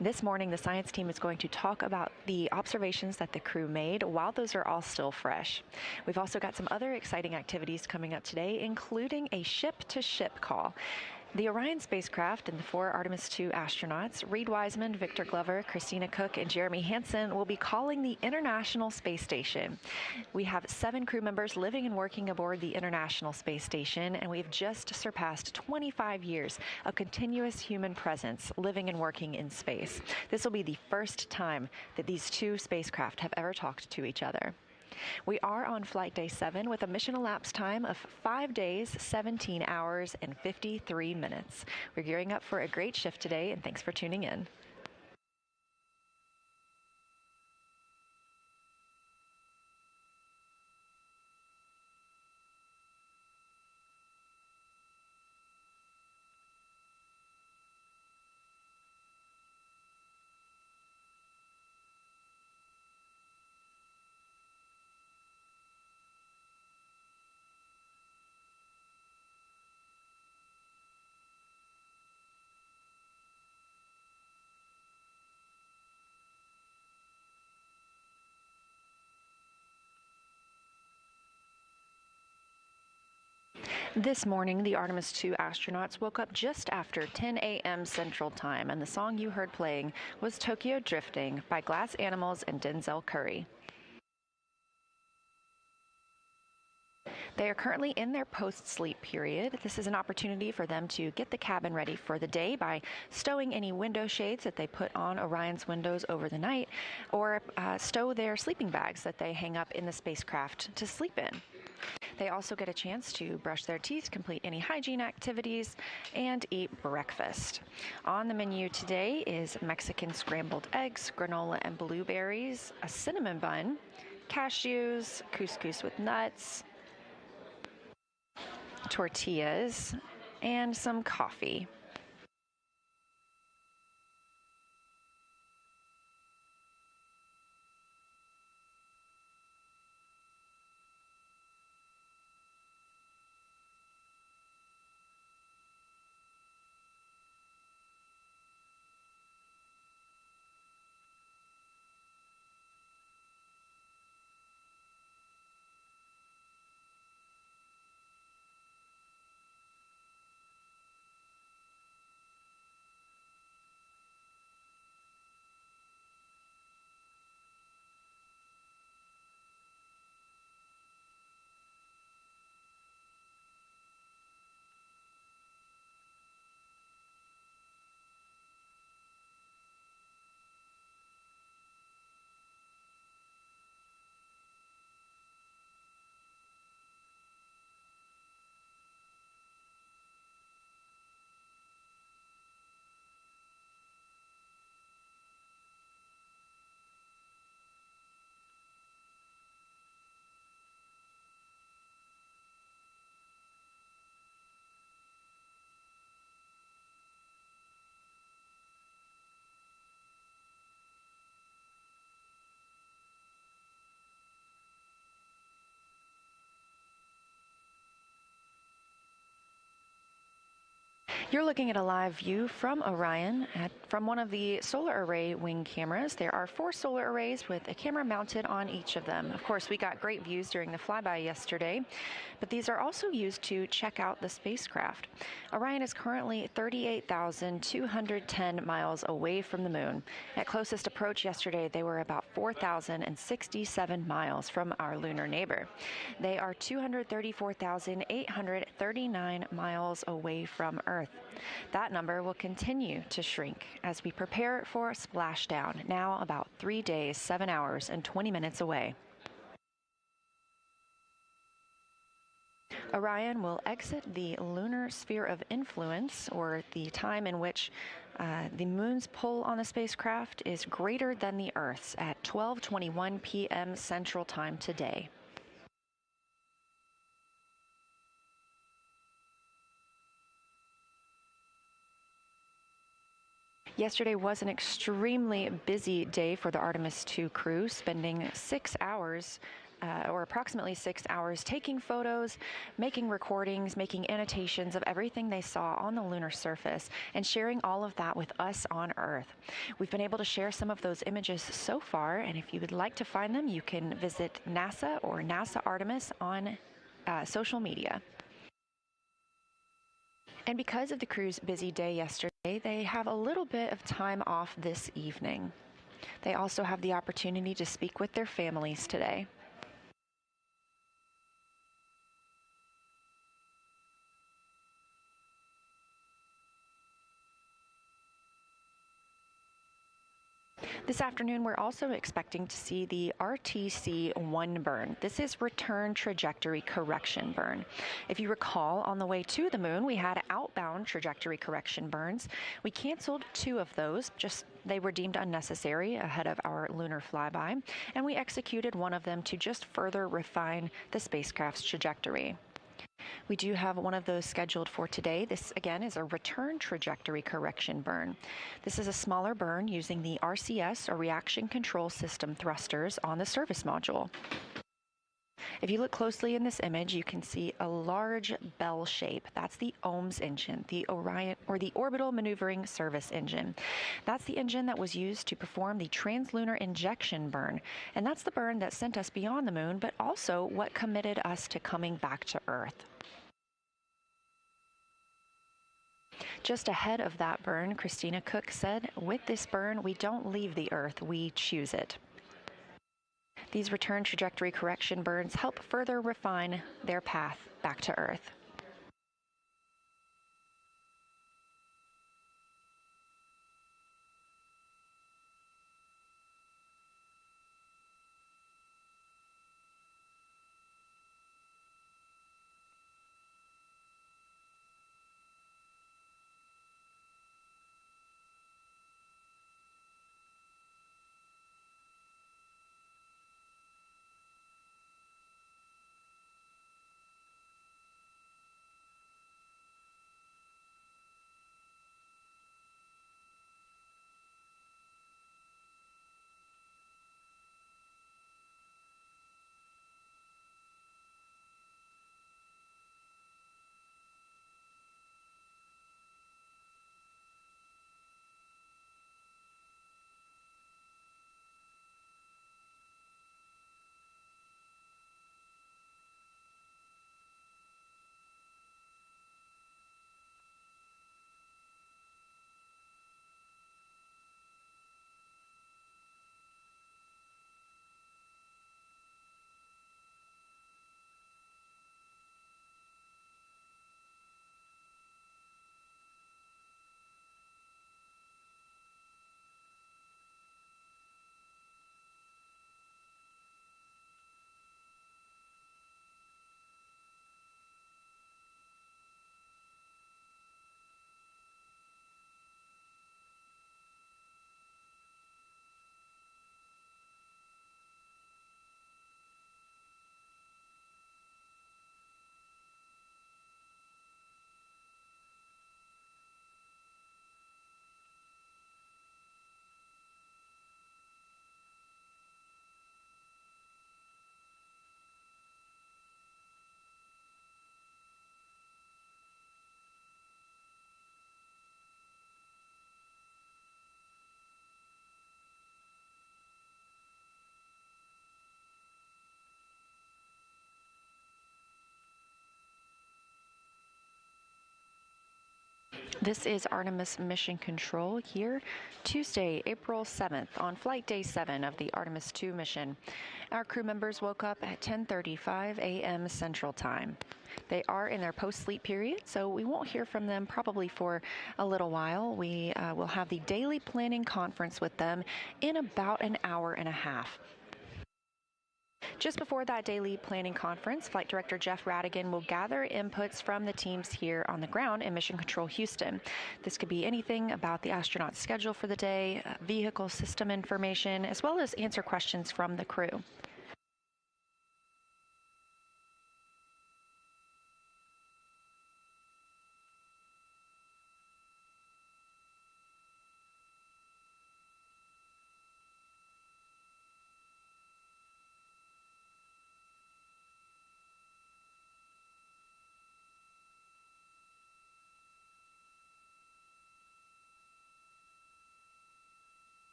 This morning, the science team is going to talk about the observations that the crew made while those are all still fresh. We've also got some other exciting activities coming up today, including a ship-to-ship call. The Orion spacecraft and the 4 Artemis II astronauts, Reid Weisman, Victor Glover, Cristine, Koch, and Jeremy Hansen, will be calling the International Space Station. We have 7 crew members living and working aboard the International Space Station, and we've just surpassed 25 years of continuous human presence living and working in space. This will be the first time that these 2 spacecraft have ever talked to each other. We are on flight day 7 with a mission elapsed time of 5 days, 17 hours, and 53 minutes. We're gearing up for a great shift today, and thanks for tuning in. This morning, the Artemis II astronauts woke up just after 10 a.m. Central Time, and the song you heard playing was Tokyo Drifting by Glass Animals and Denzel Curry. They are currently in their post-sleep period. This is an opportunity for them to get the cabin ready for the day by stowing any window shades that they put on Orion's windows over the night, or stow their sleeping bags that they hang up in the spacecraft to sleep in. They also get a chance to brush their teeth, complete any hygiene activities, and eat breakfast. On the menu today is Mexican scrambled eggs, granola and blueberries, a cinnamon bun, cashews, couscous with nuts, tortillas, and some coffee. You're looking at a live view from Orion from one of the solar array wing cameras. There are 4 solar arrays with a camera mounted on each of them. Of course, we got great views during the flyby yesterday, but these are also used to check out the spacecraft. Orion is currently 38,210 miles away from the moon. At closest approach yesterday, they were about 4,067 miles from our lunar neighbor. They are 234,839 miles away from Earth. That number will continue to shrink as we prepare for splashdown, now about 3 days, 7 hours, and 20 minutes away. Orion will exit the lunar sphere of influence, or the time in which the moon's pull on the spacecraft is greater than the Earth's, at 12:21 p.m. Central Time today. Yesterday was an extremely busy day for the Artemis II crew, spending 6 hours or approximately 6 hours taking photos, making recordings, making annotations of everything they saw on the lunar surface, and sharing all of that with us on Earth. We've been able to share some of those images so far, and if you would like to find them, you can visit NASA or NASA Artemis on social media. And because of the crew's busy day yesterday, they have a little bit of time off this evening. They also have the opportunity to speak with their families today. This afternoon, we're also expecting to see the RTC-1 burn. This is return trajectory correction burn. If you recall, on the way to the moon, we had outbound trajectory correction burns. We canceled 2 of those, they were deemed unnecessary ahead of our lunar flyby, and we executed 1 of them to just further refine the spacecraft's trajectory. We do have one of those scheduled for today. This, again, is a return trajectory correction burn. This is a smaller burn using the RCS, or Reaction Control System, thrusters on the service module. If you look closely in this image, you can see a large bell shape. That's the OMS engine, the Orion, or the Orbital Maneuvering Service engine. That's the engine that was used to perform the translunar injection burn, and that's the burn that sent us beyond the moon, but also what committed us to coming back to Earth. Just ahead of that burn, Cristine Koch said, "With this burn, we don't leave the Earth, we choose it." These return trajectory correction burns help further refine their path back to Earth. This is Artemis Mission Control here, Tuesday, April 7th, on Flight Day 7 of the Artemis II mission. Our crew members woke up at 10:35 a.m. Central Time. They are in their post-sleep period, so we won't hear from them probably for a little while. We will have the daily planning conference with them in about an hour and a half. Just before that daily planning conference, Flight Director Jeff Radigan will gather inputs from the teams here on the ground in Mission Control Houston. This could be anything about the astronaut schedule for the day, vehicle system information, as well as answer questions from the crew.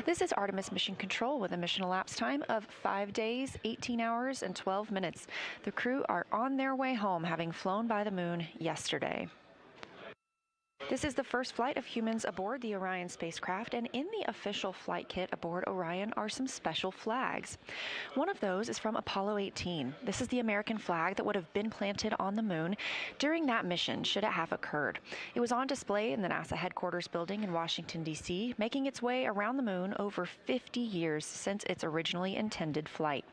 This is Artemis Mission Control with a mission elapsed time of 5 days, 18 hours, and 12 minutes. The crew are on their way home, having flown by the moon yesterday. This is the first flight of humans aboard the Orion spacecraft, and in the official flight kit aboard Orion are some special flags. One of those is from Apollo 18. This is the American flag that would have been planted on the moon during that mission, should it have occurred. It was on display in the NASA headquarters building in Washington, D.C., making its way around the moon over 50 years since its originally intended flight.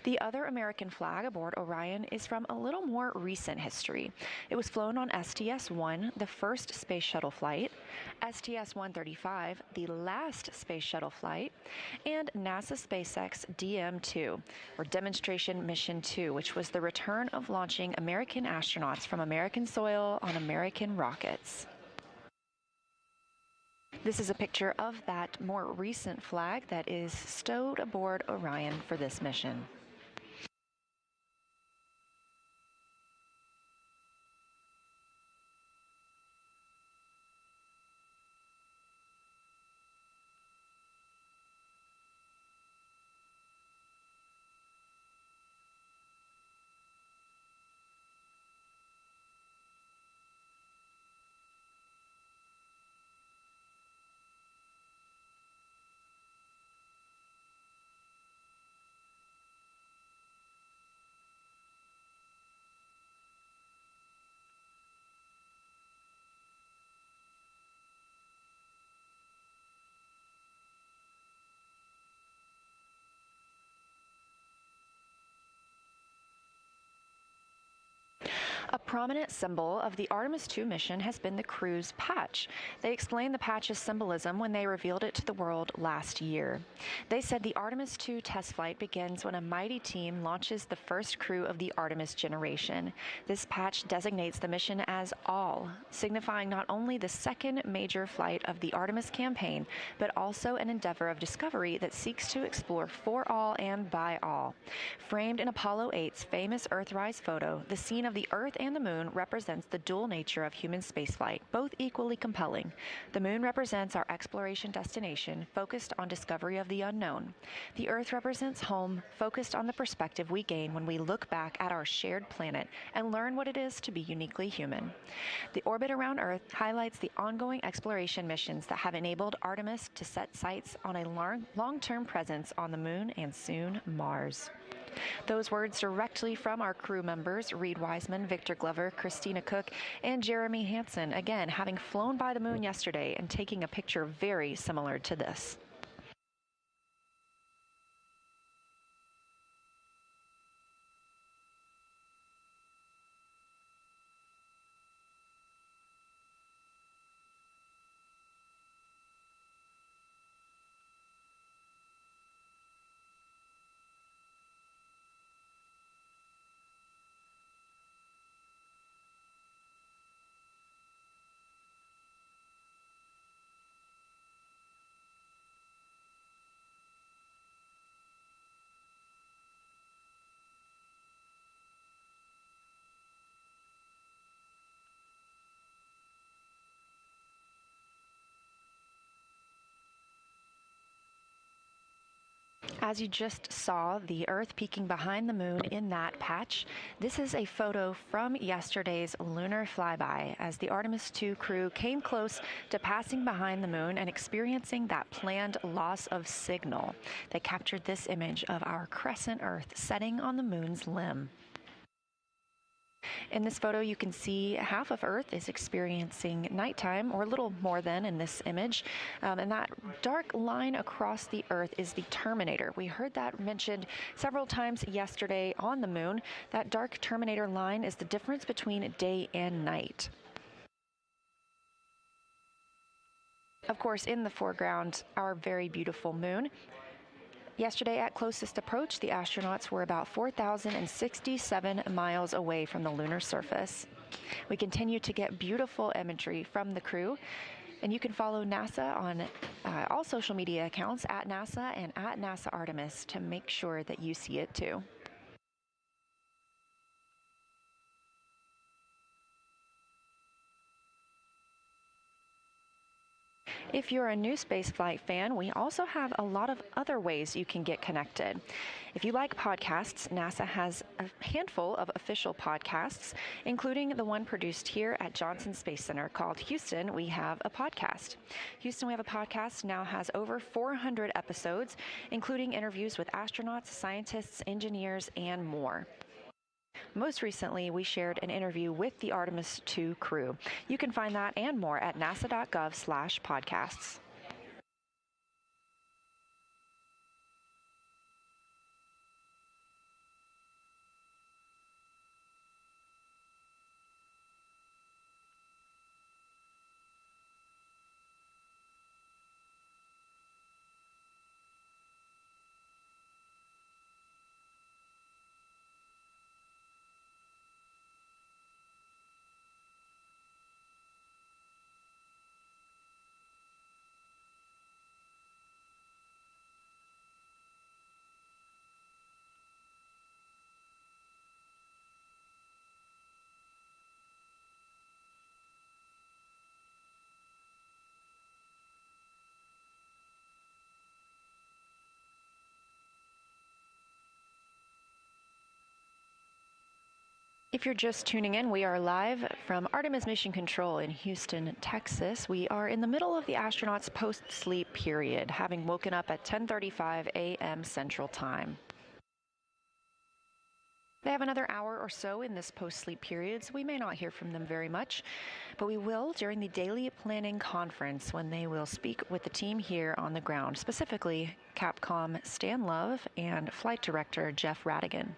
The other American flag aboard Orion is from a little more recent history. It was flown on STS-1, the first space shuttle flight, STS-135, the last space shuttle flight, and NASA SpaceX DM-2, or Demonstration Mission 2, which was the return of launching American astronauts from American soil on American rockets. This is a picture of that more recent flag that is stowed aboard Orion for this mission. A prominent symbol of the Artemis II mission has been the crew's patch. They explained the patch's symbolism when they revealed it to the world last year. They said the Artemis II test flight begins when a mighty team launches the first crew of the Artemis generation. This patch designates the mission as all, signifying not only the second major flight of the Artemis campaign, but also an endeavor of discovery that seeks to explore for all and by all. Framed in Apollo 8's famous Earthrise photo, the scene of the Earth and the moon represents the dual nature of human spaceflight, both equally compelling. The moon represents our exploration destination, focused on discovery of the unknown. The Earth represents home, focused on the perspective we gain when we look back at our shared planet and learn what it is to be uniquely human. The orbit around Earth highlights the ongoing exploration missions that have enabled Artemis to set sights on a long-term presence on the moon and soon Mars. Those words directly from our crew members, Reid Weisman, Victor Glover, Christina Koch, and Jeremy Hansen, again, having flown by the moon yesterday and taking a picture very similar to this. As you just saw, the Earth peeking behind the moon in that patch, this is a photo from yesterday's lunar flyby as the Artemis II crew came close to passing behind the moon and experiencing that planned loss of signal. They captured this image of our crescent Earth setting on the moon's limb. In this photo, you can see half of Earth is experiencing nighttime, or a little more than in this image. And that dark line across the Earth is the terminator. We heard that mentioned several times yesterday on the moon. That dark terminator line is the difference between day and night. Of course, in the foreground, our very beautiful moon. Yesterday, at closest approach, the astronauts were about 4,067 miles away from the lunar surface. We continue to get beautiful imagery from the crew, and you can follow NASA on all social media accounts at NASA and at NASA Artemis to make sure that you see it too. If you're a new spaceflight fan, we also have a lot of other ways you can get connected. If you like podcasts, NASA has a handful of official podcasts, including the one produced here at Johnson Space Center called Houston, We Have a Podcast. Houston, We Have a Podcast now has over 400 episodes, including interviews with astronauts, scientists, engineers, and more. Most recently, we shared an interview with the Artemis II crew. You can find that and more at nasa.gov/podcasts. If you're just tuning in, we are live from Artemis Mission Control in Houston, Texas. We are in the middle of the astronauts' post-sleep period, having woken up at 10:35 a.m. Central Time. They have another hour or so in this post-sleep period, so we may not hear from them very much, but we will during the daily planning conference when they will speak with the team here on the ground, specifically Capcom Stan Love and Flight Director Jeff Radigan.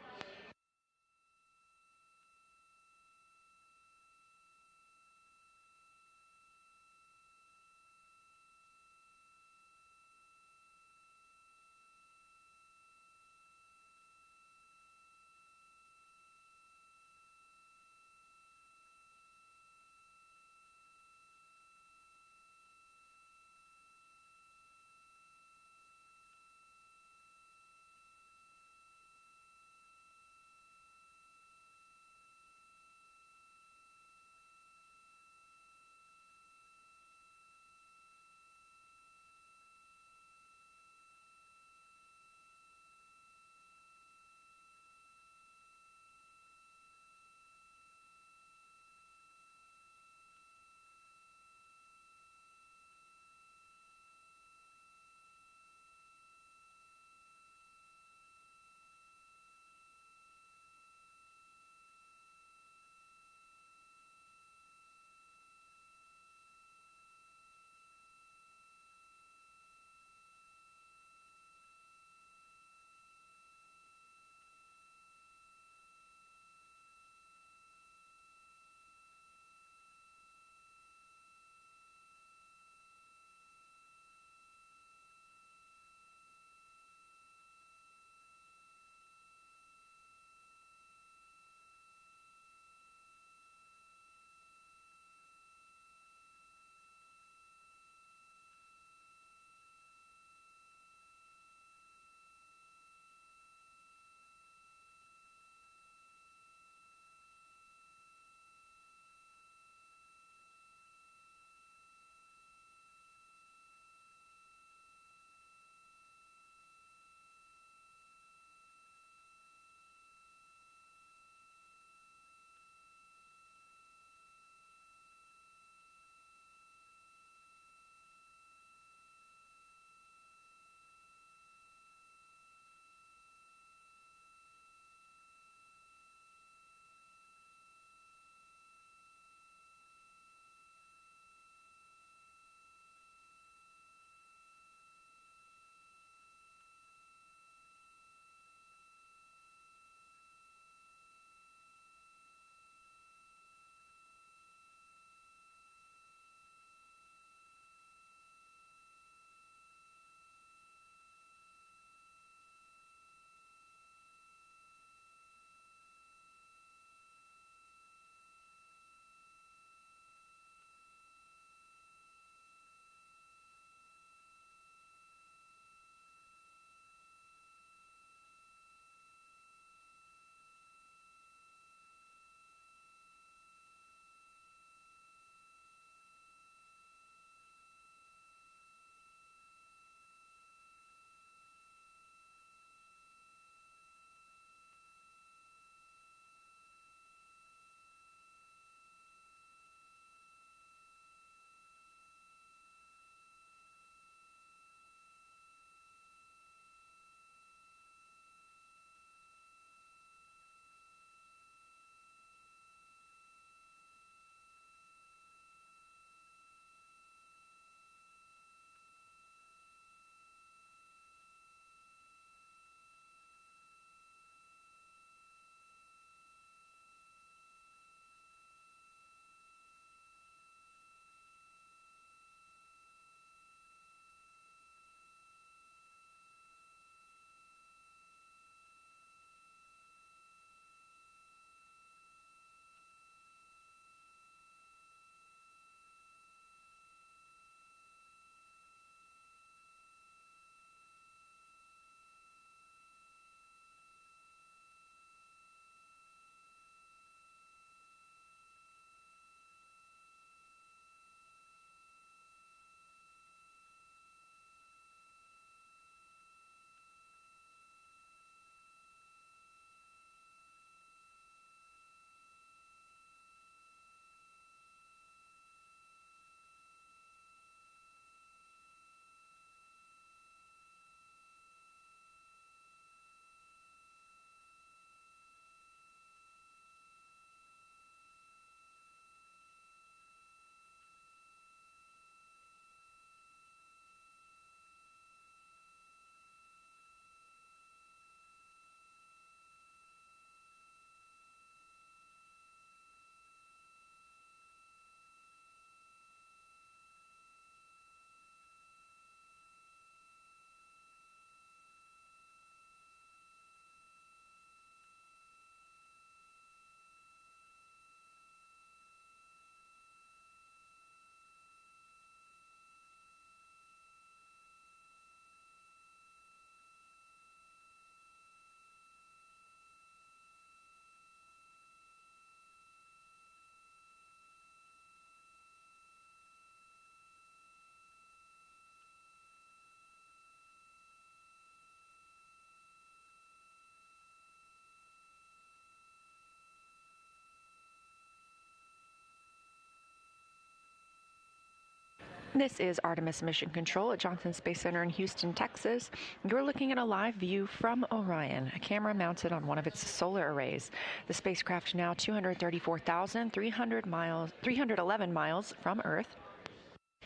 This is Artemis Mission Control at Johnson Space Center in Houston, Texas. You're looking at a live view from Orion, a camera mounted on one of its solar arrays. The spacecraft now 311 miles from Earth,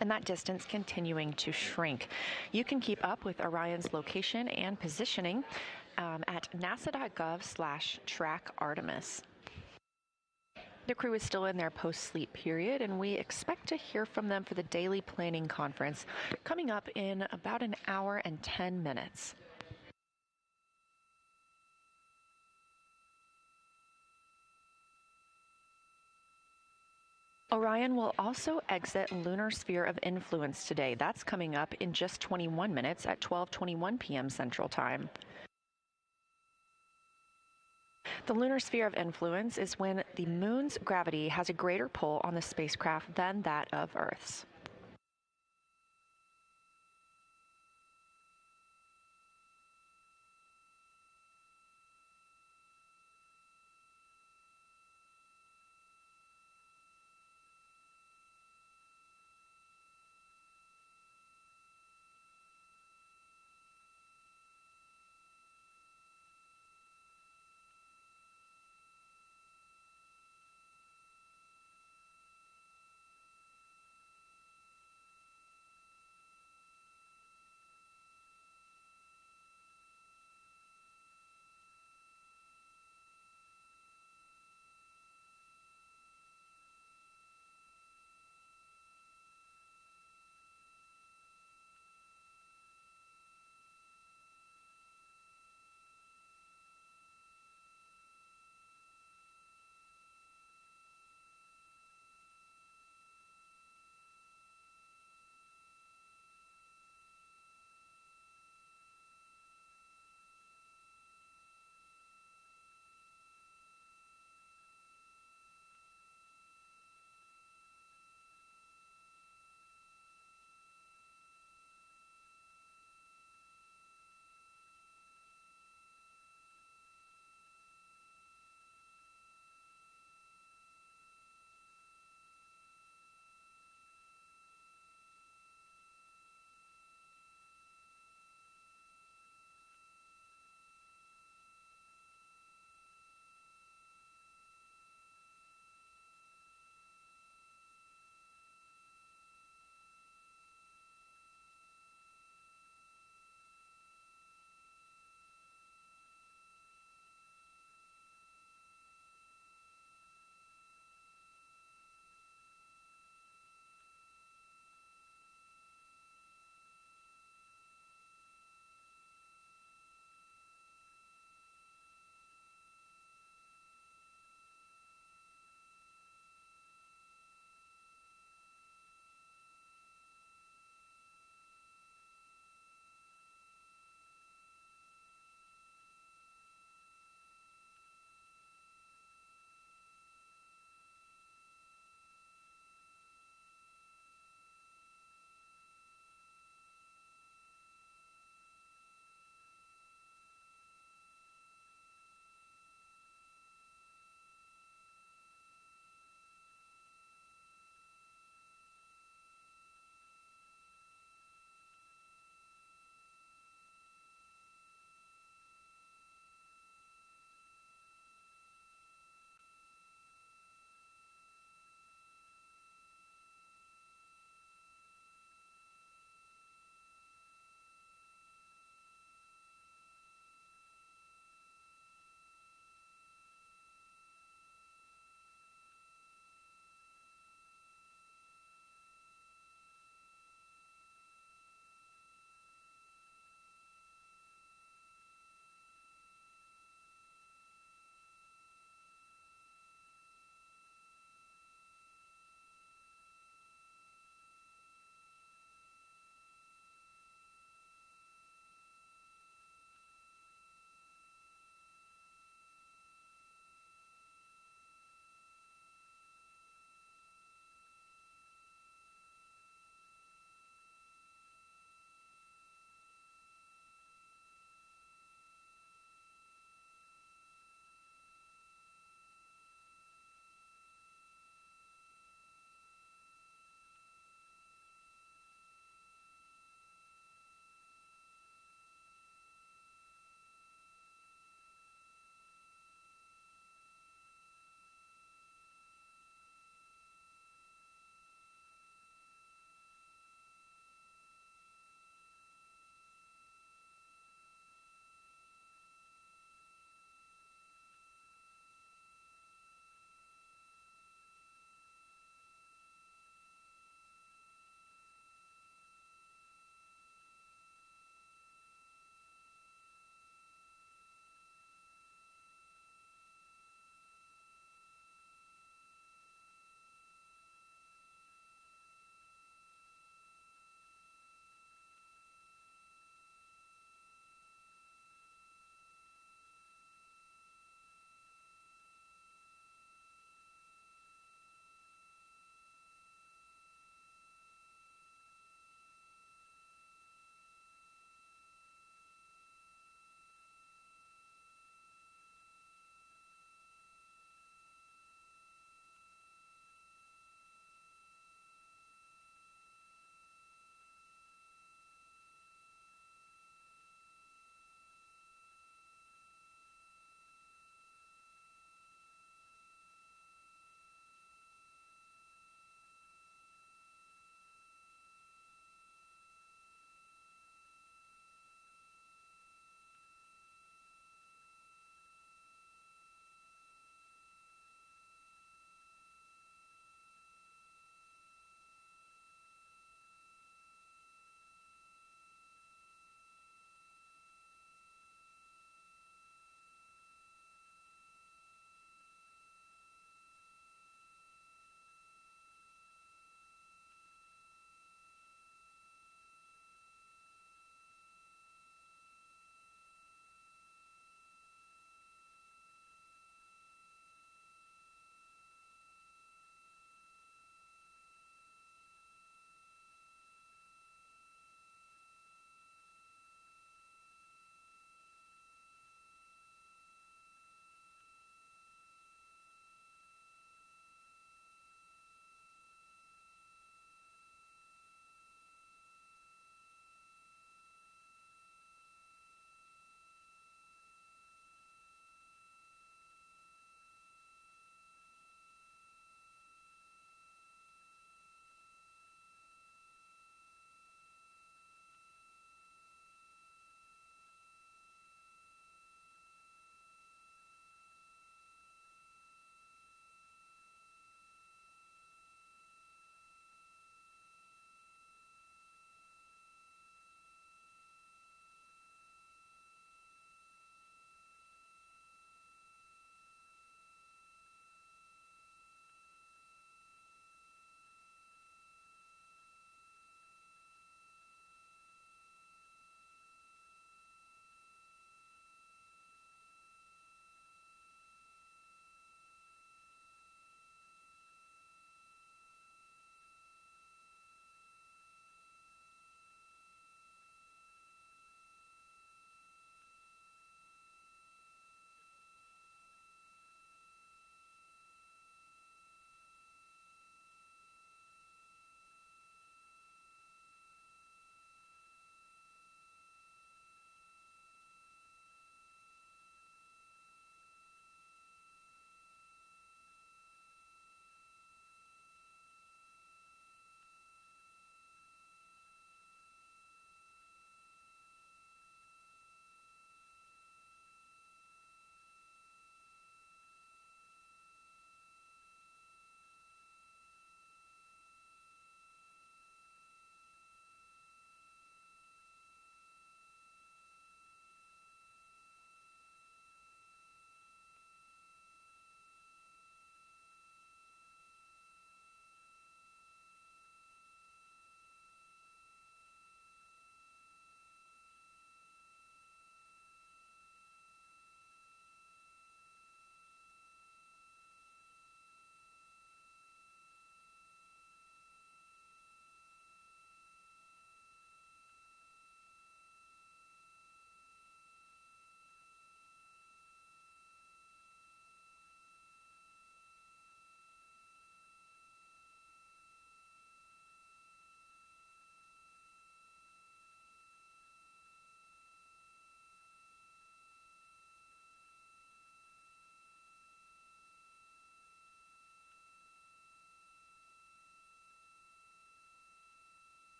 and that distance continuing to shrink. You can keep up with Orion's location and positioning at nasa.gov/trackartemis. The crew is still in their post-sleep period, and we expect to hear from them for the daily planning conference coming up in about an hour and 10 minutes. Orion will also exit lunar sphere of influence today. That's coming up in just 21 minutes at 12:21 p.m. Central Time. The lunar sphere of influence is when the moon's gravity has a greater pull on the spacecraft than that of Earth's.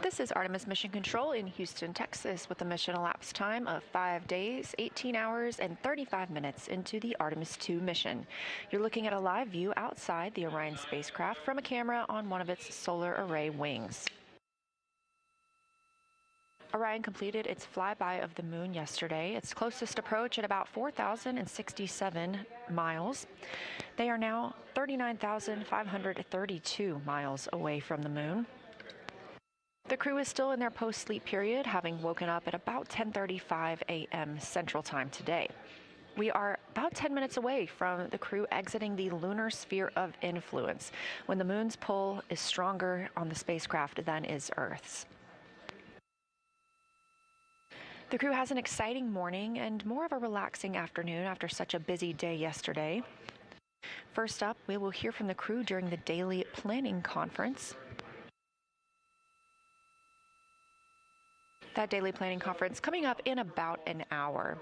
This is Artemis Mission Control in Houston, Texas, with a mission elapsed time of 5 days, 18 hours, and 35 minutes into the Artemis II mission. You're looking at a live view outside the Orion spacecraft from a camera on one of its solar array wings. Orion completed its flyby of the moon yesterday, its closest approach at about 4,067 miles. They are now 39,532 miles away from the moon. The crew is still in their post-sleep period, having woken up at about 10:35 a.m. Central Time today. We are about 10 minutes away from the crew exiting the lunar sphere of influence, when the moon's pull is stronger on the spacecraft than is Earth's. The crew has an exciting morning and more of a relaxing afternoon after such a busy day yesterday. First up, we will hear from the crew during the daily planning conference. That daily planning conference coming up in about an hour.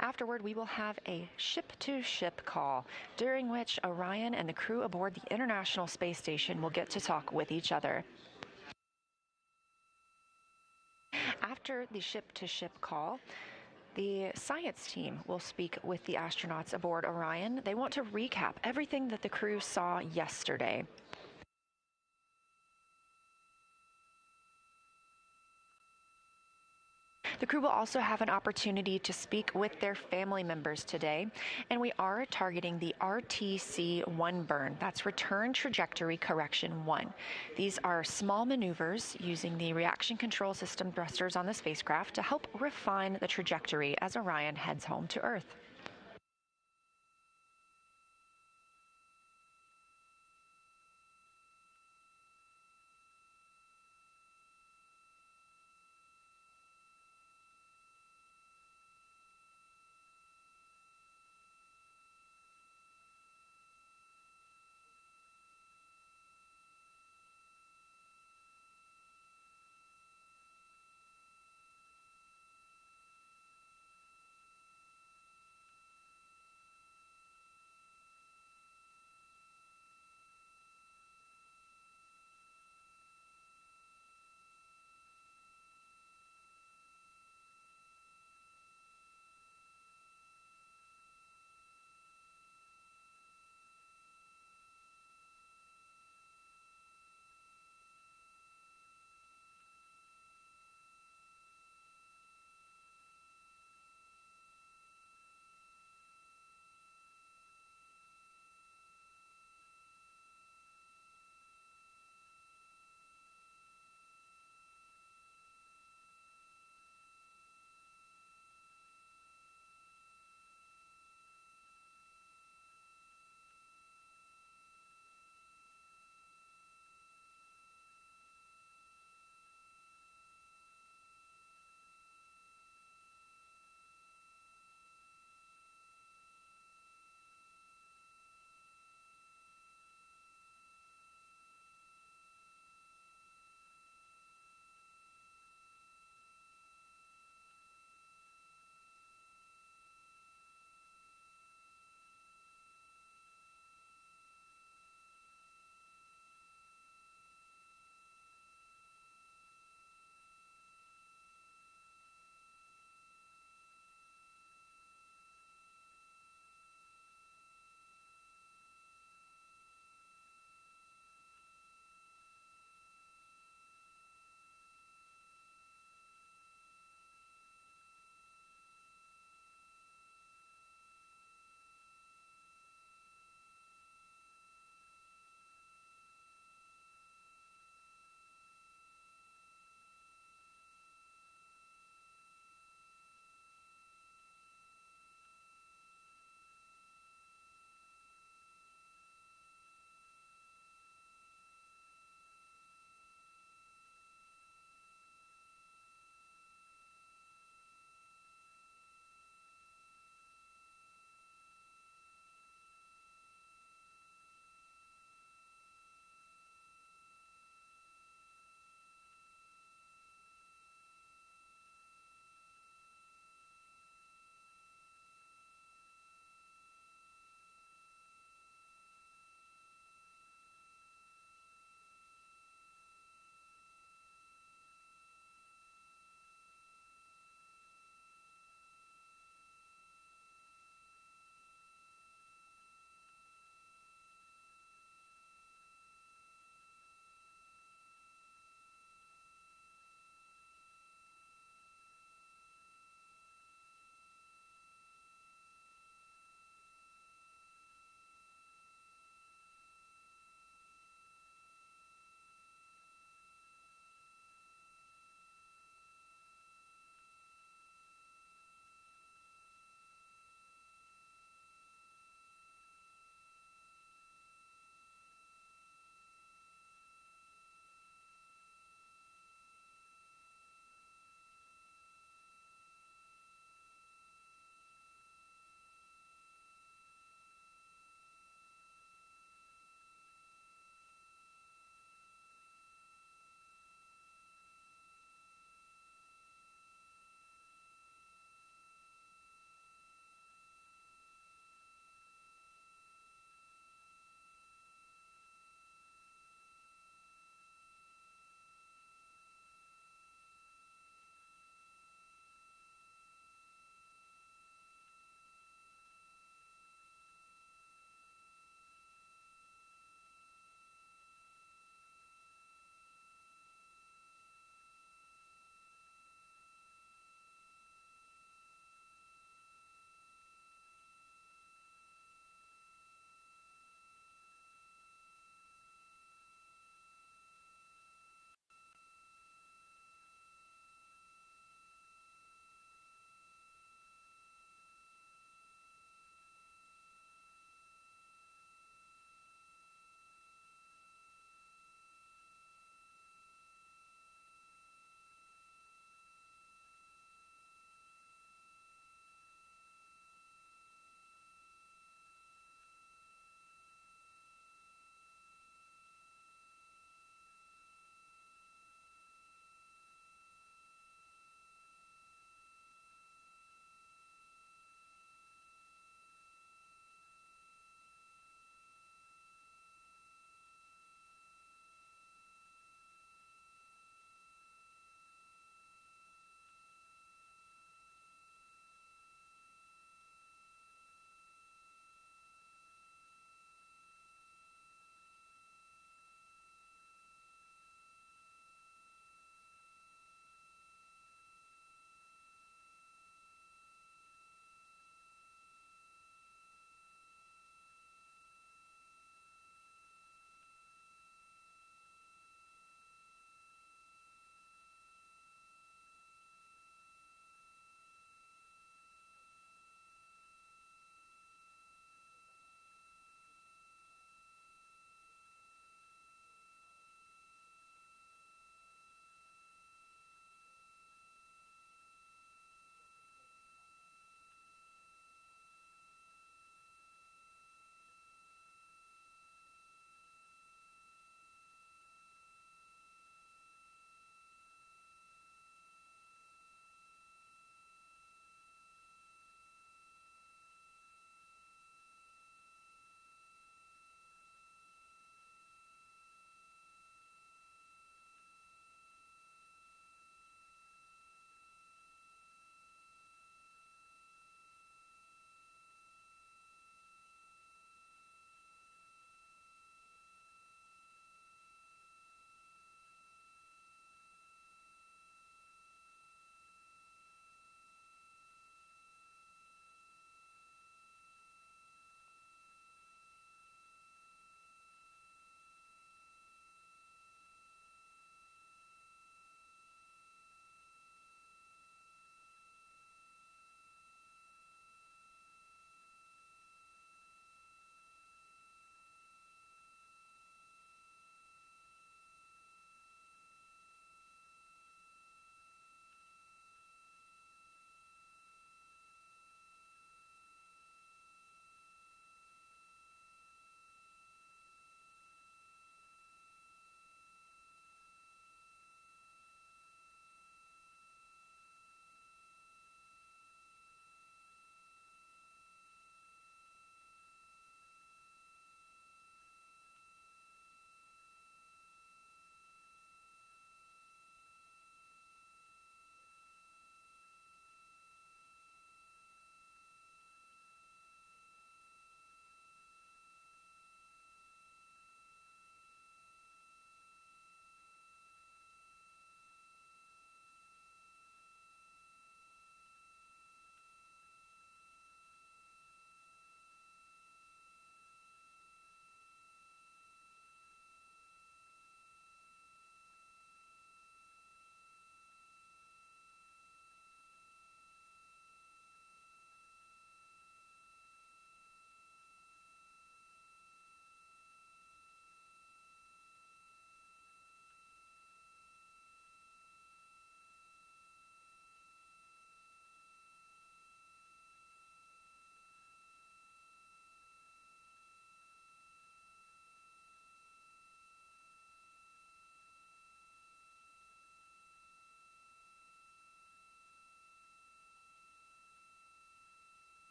Afterward, we will have a ship-to-ship call, during which Orion and the crew aboard the International Space Station will get to talk with each other. After the ship-to-ship call, the science team will speak with the astronauts aboard Orion. They want to recap everything that the crew saw yesterday. The crew will also have an opportunity to speak with their family members today, and we are targeting the RTC-1 burn. That's Return Trajectory Correction 1. These are small maneuvers using the reaction control system thrusters on the spacecraft to help refine the trajectory as Orion heads home to Earth.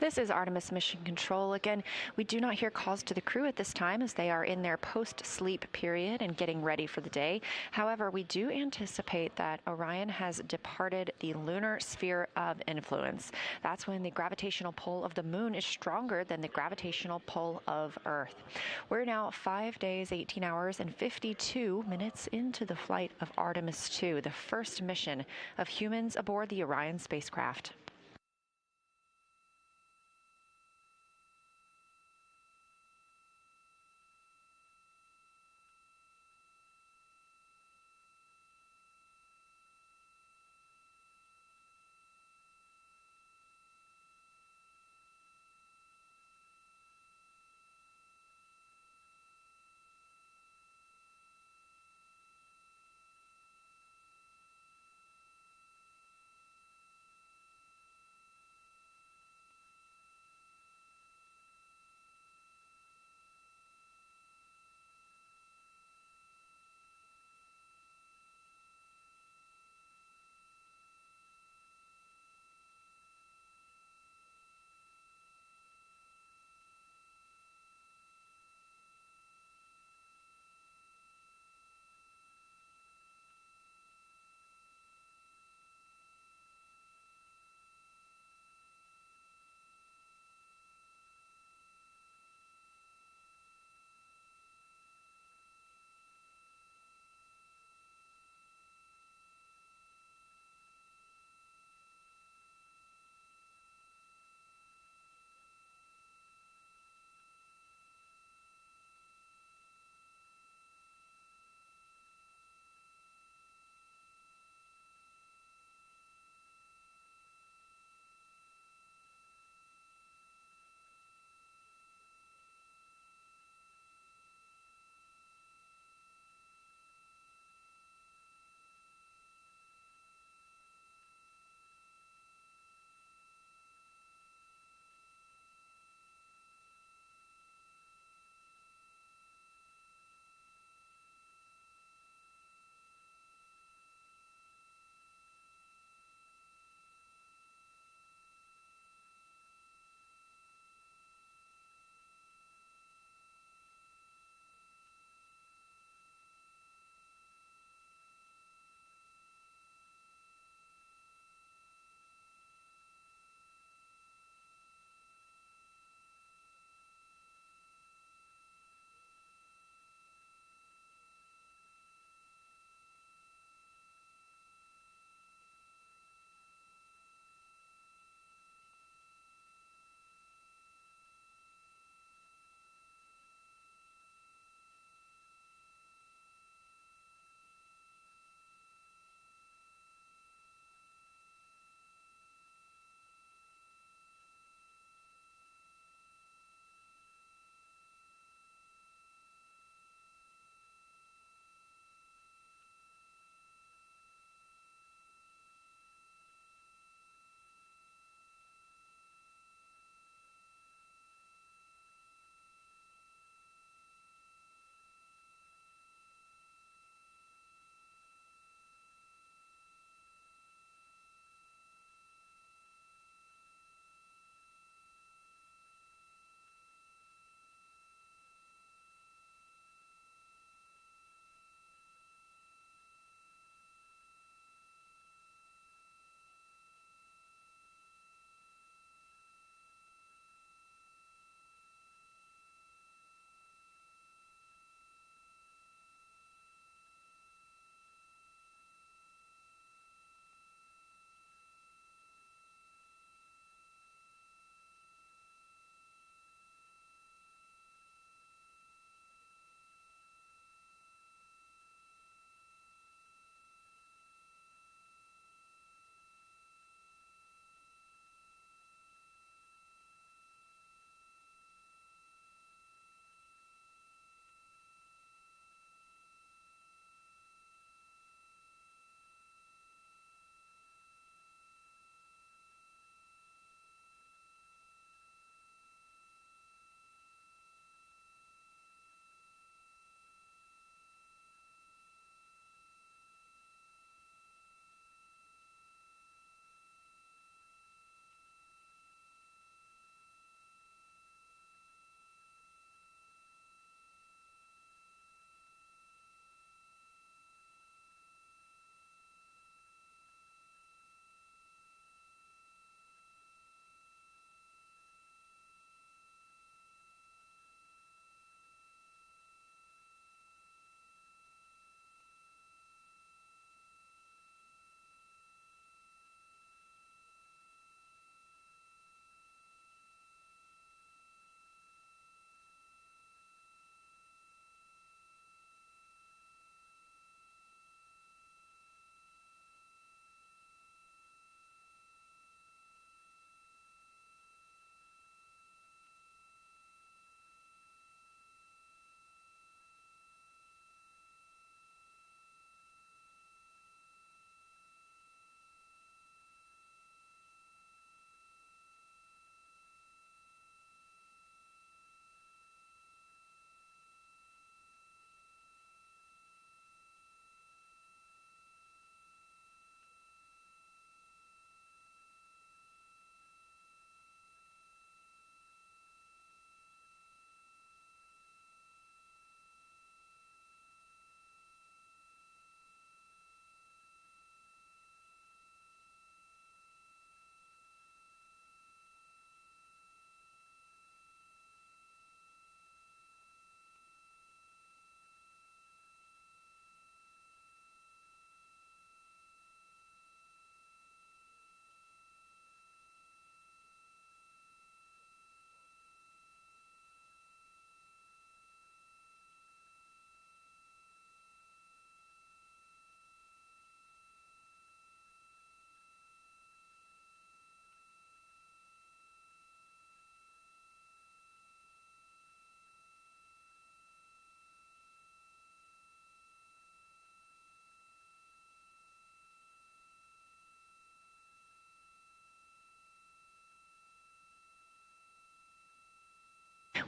This is Artemis Mission Control. Again, we do not hear calls to the crew at this time as they are in their post-sleep period and getting ready for the day. However, we do anticipate that Orion has departed the lunar sphere of influence. That's when the gravitational pull of the moon is stronger than the gravitational pull of Earth. We're now 5 days, 18 hours, and 52 minutes into the flight of Artemis II, the first mission of humans aboard the Orion spacecraft.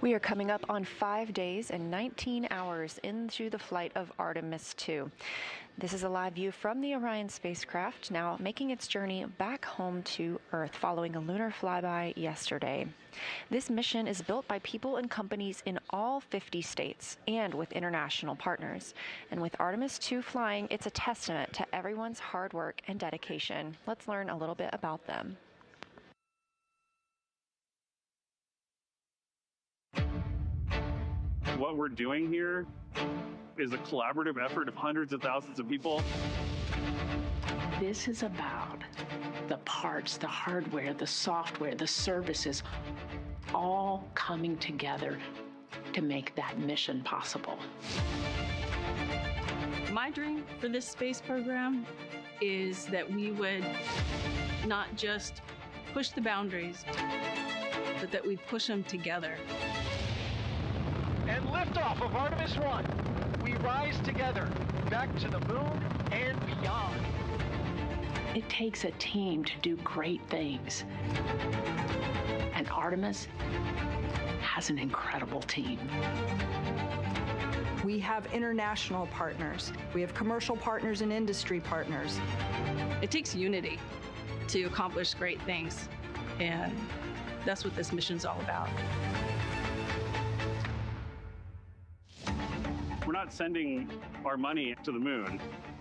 We are coming up on 5 days and 19 hours into the flight of Artemis II. This is a live view from the Orion spacecraft, now making its journey back home to Earth following a lunar flyby yesterday. This mission is built by people and companies in all 50 states and with international partners. And with Artemis II flying, it's a testament to everyone's hard work and dedication. Let's learn a little bit about them. What we're doing here is a collaborative effort of hundreds of thousands of people. This is about the parts, the hardware, the software, the services, all coming together to make that mission possible. My dream for this space program is that we would not just push the boundaries, but that we push them together. And liftoff of Artemis I. We rise together, back to the moon and beyond. It takes a team to do great things. And Artemis has an incredible team. We have international partners. We have commercial partners and industry partners. It takes unity to accomplish great things. And that's what this mission's all about. We're not sending our money to the moon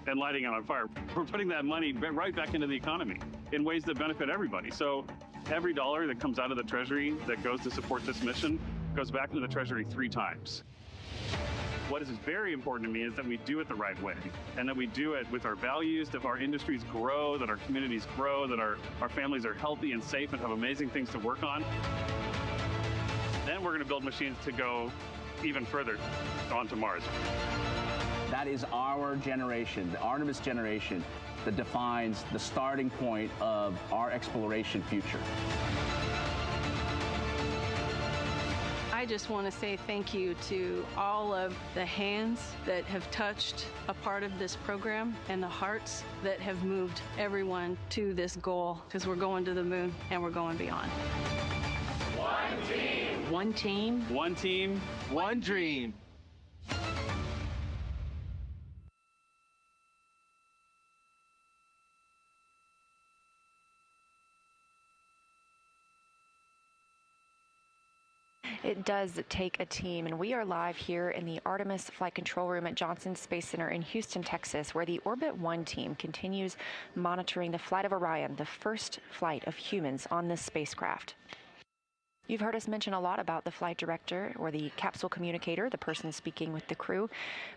and lighting it on fire. We're putting that money right back into the economy in ways that benefit everybody. So every dollar that comes out of the Treasury that goes to support this mission goes back into the Treasury 3 times. What is very important to me is that we do it the right way, and that we do it with our values, that our industries grow, that our communities grow, that our families are healthy and safe and have amazing things to work on. Then we're going to build machines to go even further onto Mars. That is our generation, the Artemis generation, that defines the starting point of our exploration future. I just want to say thank you to all of the hands that have touched a part of this program and the hearts that have moved everyone to this goal, because we're going to the moon and we're going beyond. One team. One team. One team. One dream. It does take a team, and we are live here in the Artemis Flight Control Room at Johnson Space Center in Houston, Texas, where the Orbit 1 team continues monitoring the flight of Orion, the first flight of humans on this spacecraft. You've heard us mention a lot about the flight director or the capsule communicator, the person speaking with the crew,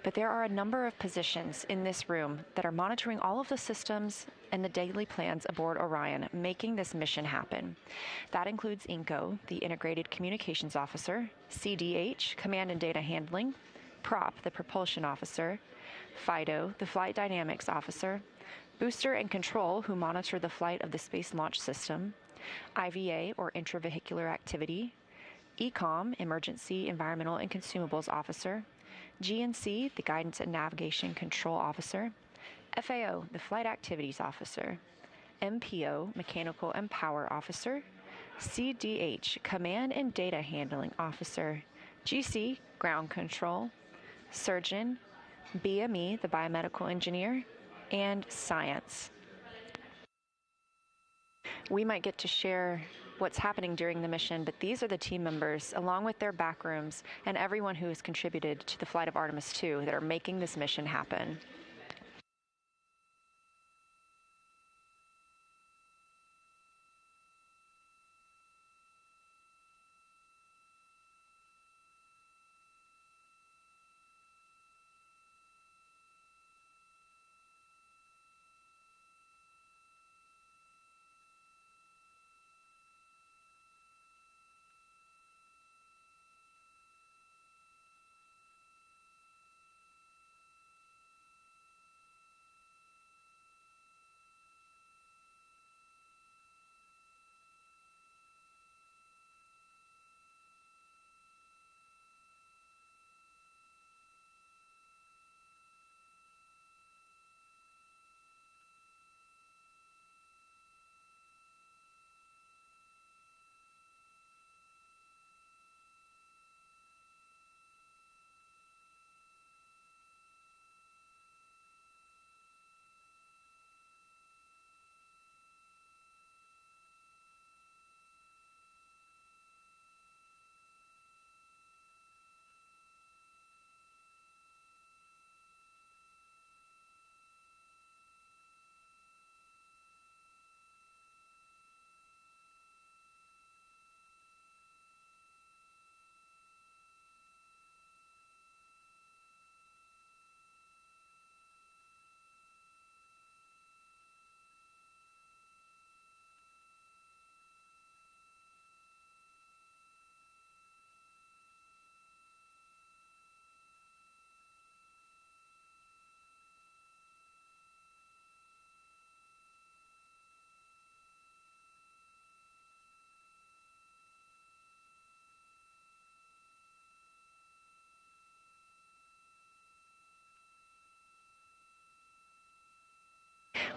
but there are a number of positions in this room that are monitoring all of the systems and the daily plans aboard Orion, making this mission happen. That includes INCO, the Integrated Communications Officer, CDH, Command and Data Handling, PROP, the Propulsion Officer, FIDO, the Flight Dynamics Officer, Booster and Control, who monitor the flight of the Space Launch System, IVA, or Intravehicular Activity, ECOM, Emergency Environmental and Consumables Officer, GNC, the Guidance and Navigation Control Officer, FAO, the Flight Activities Officer, MPO, Mechanical and Power Officer, CDH, Command and Data Handling Officer, GC, Ground Control, Surgeon, BME, the Biomedical Engineer, and Science. We might get to share what's happening during the mission, but these are the team members, along with their backrooms, and everyone who has contributed to the flight of Artemis II that are making this mission happen.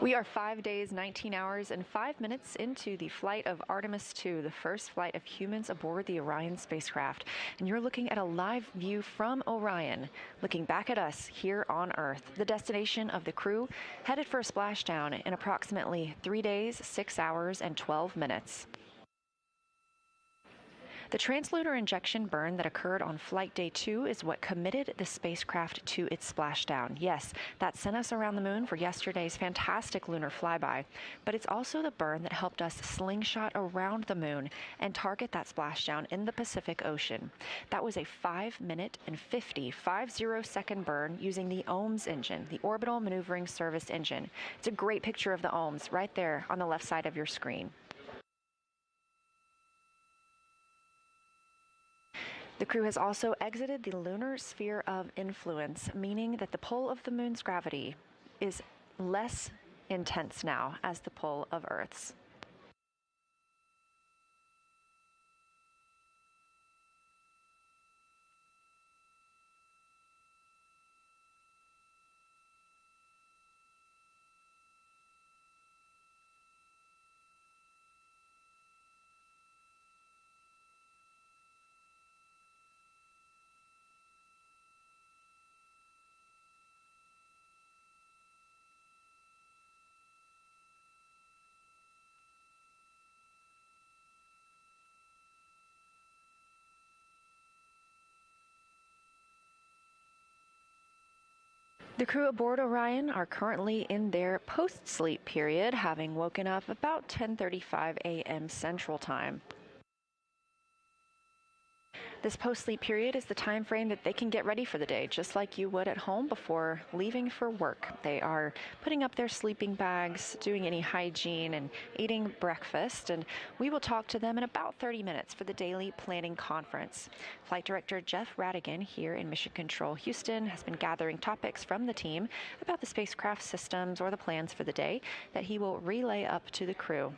We are 5 days, 19 hours, and 5 minutes into the flight of Artemis II, the first flight of humans aboard the Orion spacecraft. And you're looking at a live view from Orion, looking back at us here on Earth, the destination of the crew, headed for a splashdown in approximately 3 days, 6 hours, and 12 minutes. The translunar injection burn that occurred on Flight Day 2 is what committed the spacecraft to its splashdown. Yes, that sent us around the moon for yesterday's fantastic lunar flyby, but it's also the burn that helped us slingshot around the moon and target that splashdown in the Pacific Ocean. That was a 5-minute and 50-second burn using the OMS engine, the Orbital Maneuvering Service engine. It's a great picture of the OMS right there on the left side of your screen. The crew has also exited the lunar sphere of influence, meaning that the pull of the moon's gravity is less intense now as the pull of Earth's. The crew aboard Orion are currently in their post-sleep period, having woken up about 10:35 a.m. Central Time. This post-sleep period is the time frame that they can get ready for the day, just like you would at home before leaving for work. They are putting up their sleeping bags, doing any hygiene, and eating breakfast, and we will talk to them in about 30 minutes for the daily planning conference. Flight Director Jeff Radigan here in Mission Control Houston has been gathering topics from the team about the spacecraft systems or the plans for the day that he will relay up to the crew.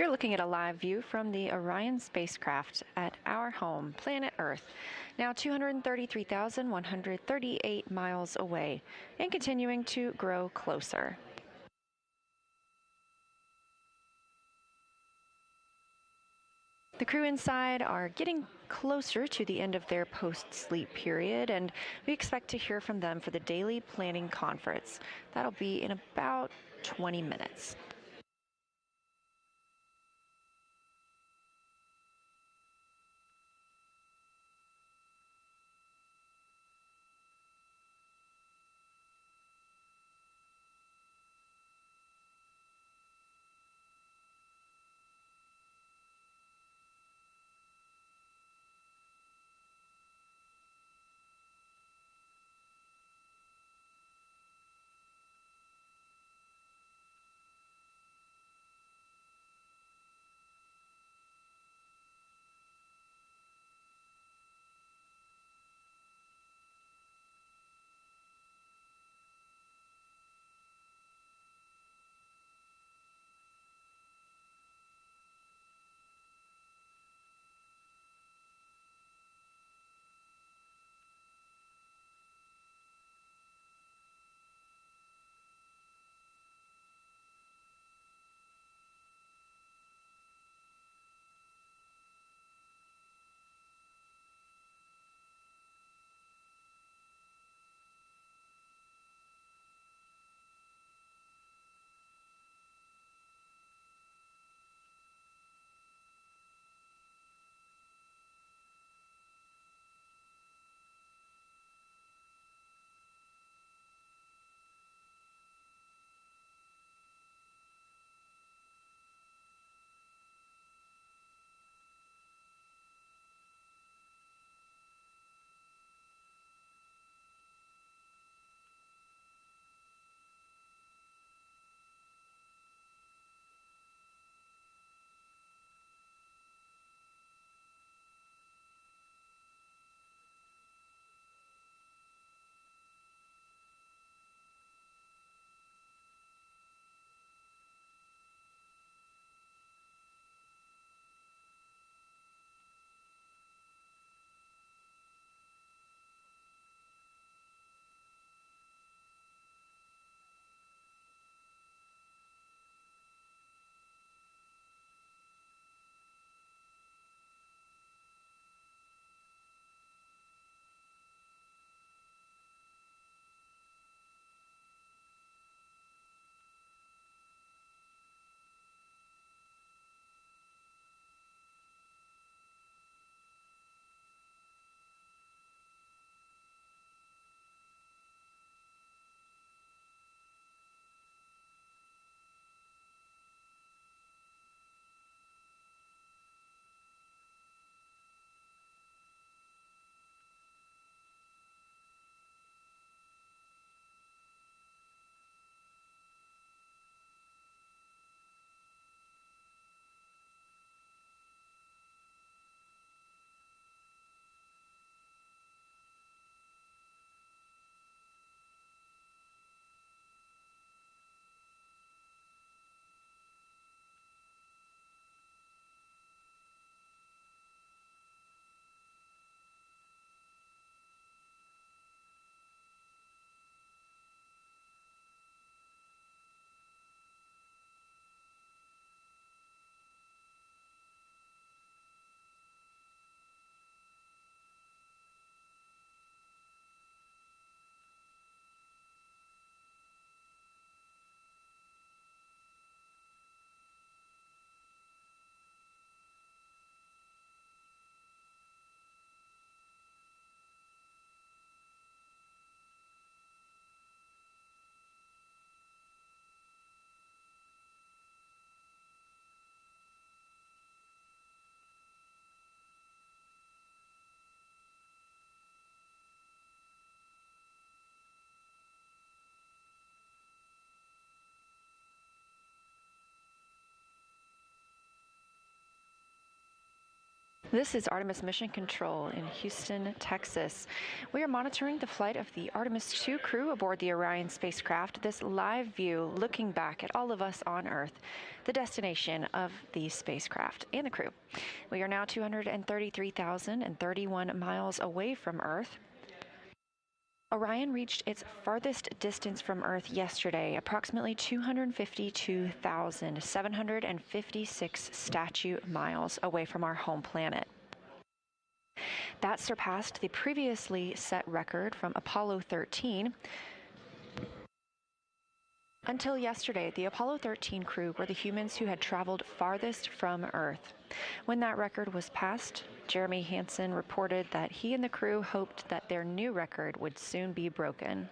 You're looking at a live view from the Orion spacecraft at our home, planet Earth, now 233,138 miles away and continuing to grow closer. The crew inside are getting closer to the end of their post-sleep period, and we expect to hear from them for the daily planning conference. That'll be in about 20 minutes. This is Artemis Mission Control in Houston, Texas. We are monitoring the flight of the Artemis II crew aboard the Orion spacecraft. This live view looking back at all of us on Earth, the destination of the spacecraft and the crew. We are now 233,031 miles away from Earth. Orion reached its farthest distance from Earth yesterday, approximately 252,756 statute miles away from our home planet. That surpassed the previously set record from Apollo 13. Until yesterday, the Apollo 13 crew were the humans who had traveled farthest from Earth. When that record was passed, Jeremy Hansen reported that he and the crew hoped that their new record would soon be broken.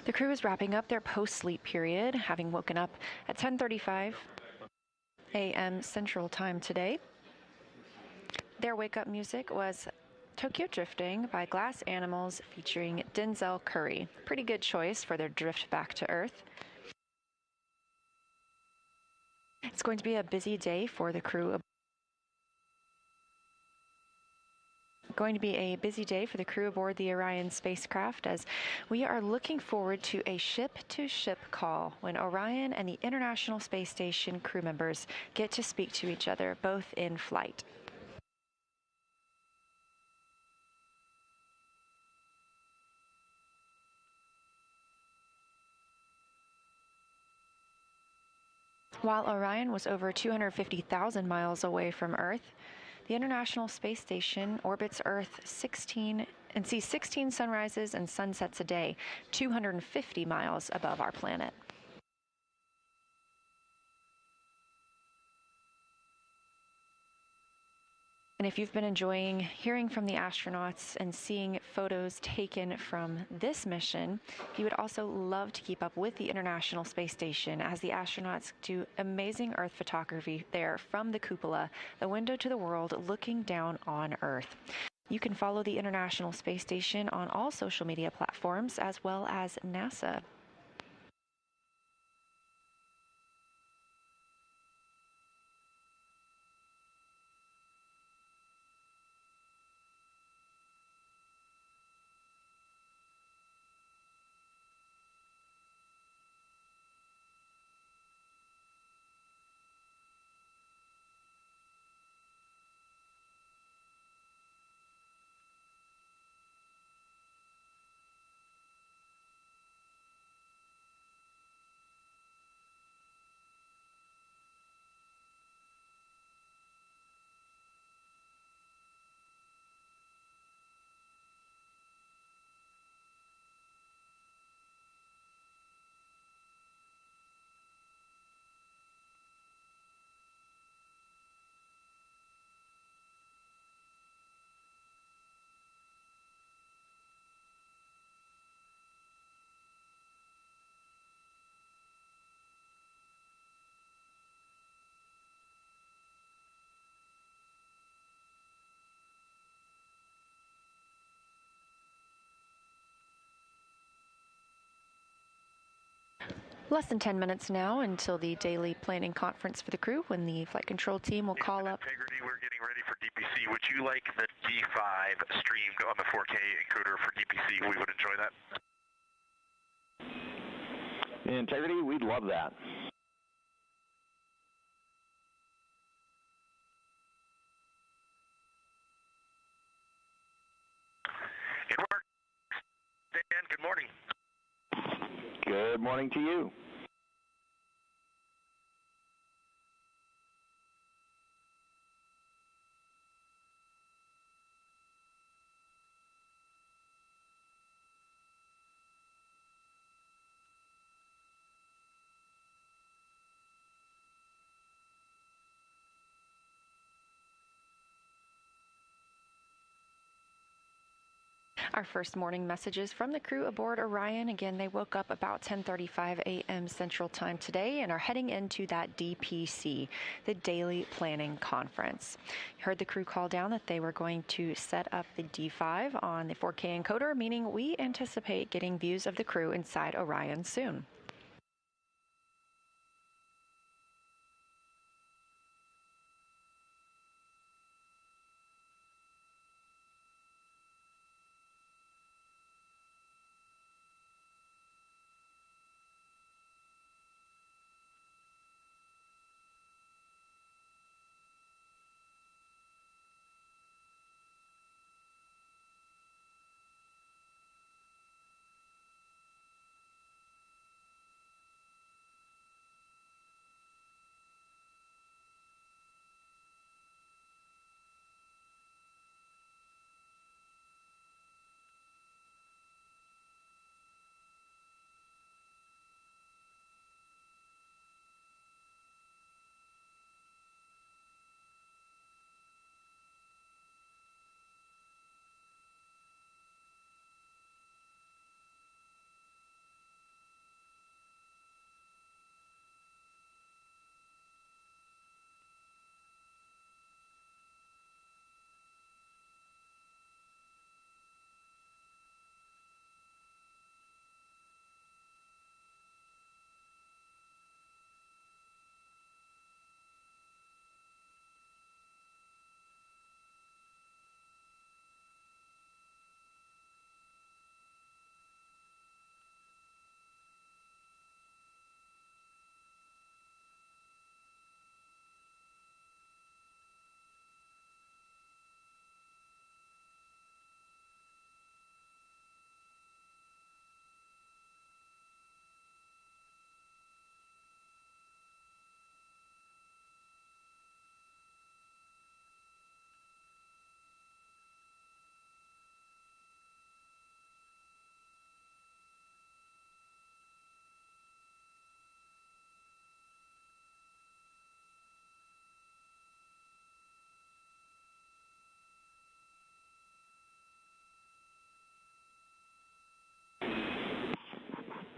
The crew is wrapping up their post-sleep period, having woken up at 10:35 a.m. Central Time today. Their wake-up music was Tokyo Drifting by Glass Animals featuring Denzel Curry. Pretty good choice for their drift back to Earth. It's going to be a busy day for the crew. Going to be a busy day for the crew aboard the Orion spacecraft, as we are looking forward to a ship-to-ship call when Orion and the International Space Station crew members get to speak to each other, both in flight. While Orion was over 250,000 miles away from Earth, the International Space Station orbits Earth 16 and sees 16 sunrises and sunsets a day, 250 miles above our planet. And if you've been enjoying hearing from the astronauts and seeing photos taken from this mission, you would also love to keep up with the International Space Station as the astronauts do amazing Earth photography there from the cupola, the window to the world looking down on Earth. You can follow the International Space Station on all social media platforms as well as NASA. Less than 10 minutes now until the daily planning conference for the crew, when the flight control team will call up. Integrity, we're getting ready for DPC. Would you like the D5 stream on the 4K encoder for DPC? We would enjoy that. Integrity, we'd love that. It worked. Dan, good morning. Good morning to you. Our first morning messages from the crew aboard Orion. Again, they woke up about 10:35 a.m. Central Time today and are heading into that DPC, the Daily Planning Conference. You heard the crew call down that they were going to set up the D5 on the 4K encoder, meaning we anticipate getting views of the crew inside Orion soon.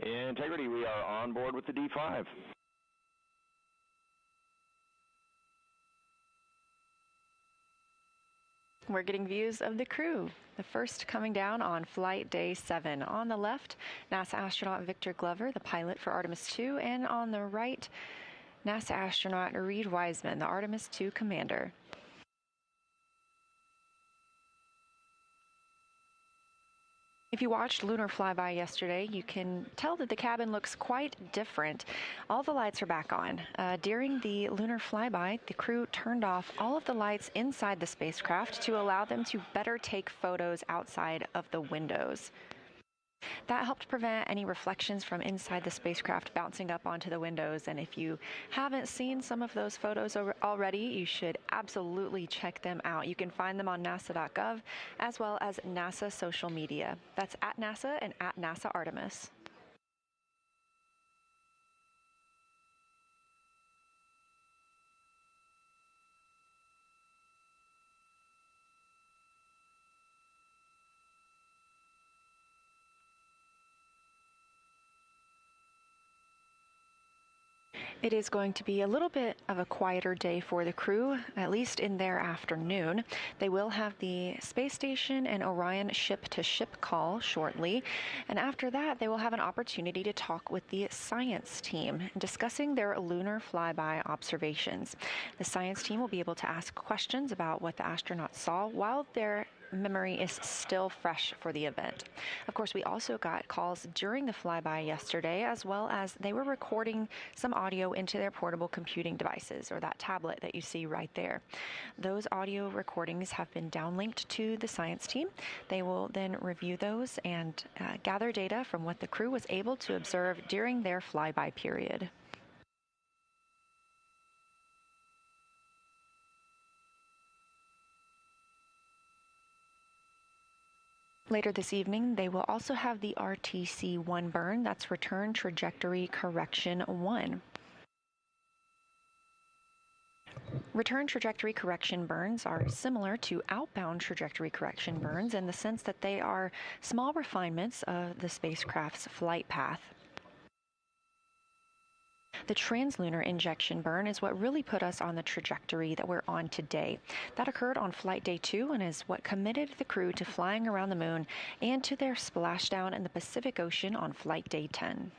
Integrity, we are on board with the D5. We're getting views of the crew. The first coming down on flight day 7. On the left, NASA astronaut Victor Glover, the pilot for Artemis II, and on the right, NASA astronaut Reid Weisman, the Artemis II commander. If you watched Lunar flyby yesterday, you can tell that the cabin looks quite different. All the lights are back on. During the Lunar flyby, the crew turned off all of the lights inside the spacecraft to allow them to better take photos outside of the windows. That helped prevent any reflections from inside the spacecraft bouncing up onto the windows. And if you haven't seen some of those photos already, you should absolutely check them out. You can find them on nasa.gov as well as NASA social media. That's at NASA and at NASA Artemis. It is going to be a little bit of a quieter day for the crew, at least in their afternoon. They will have the space station and Orion ship-to-ship call shortly, and after that they will have an opportunity to talk with the science team, discussing their lunar flyby observations. The science team will be able to ask questions about what the astronauts saw while their memory is still fresh for the event. Of course, we also got calls during the flyby yesterday, as well as they were recording some audio into their portable computing devices, or that tablet that you see right there. Those audio recordings have been downlinked to the science team. They will then review those and gather data from what the crew was able to observe during their flyby period. Later this evening, they will also have the RTC-1 burn, that's Return Trajectory Correction 1. Return trajectory correction burns are similar to outbound trajectory correction burns in the sense that they are small refinements of the spacecraft's flight path. The translunar injection burn is what really put us on the trajectory that we're on today. That occurred on flight day 2 and is what committed the crew to flying around the moon and to their splashdown in the Pacific Ocean on flight day 10.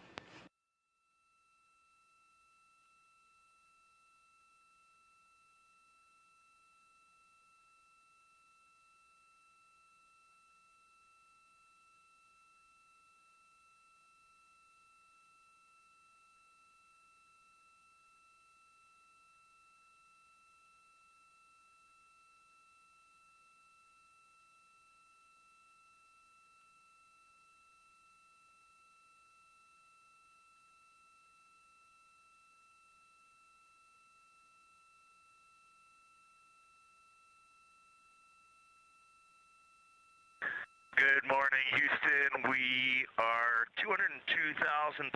Good morning, Houston. We are 202,306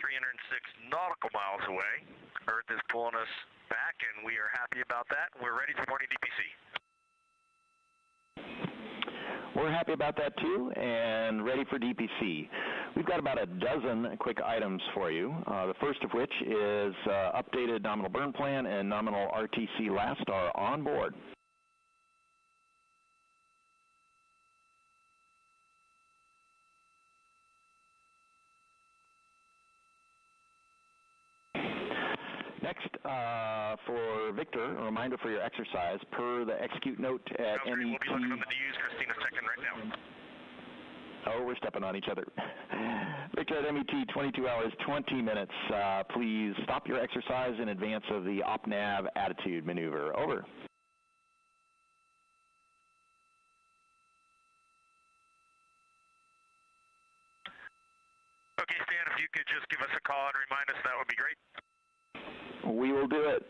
nautical miles away. Earth is pulling us back, and we are happy about that. We're ready for morning DPC. We're happy about that too, and ready for DPC. We've got about a dozen quick items for you. The first of which is updated nominal burn plan and nominal RTC last star on board. Next, for Victor, a reminder for your exercise per the execute note at MET. We'll be looking on the D's. Cristina's checking right now. Oh, we're stepping on each other. Victor at MET, 22 hours, 20 minutes. Please stop your exercise in advance of the OpNav attitude maneuver. Over. Okay, Stan, if you could just give us a call and remind us, that would be great. We will do it.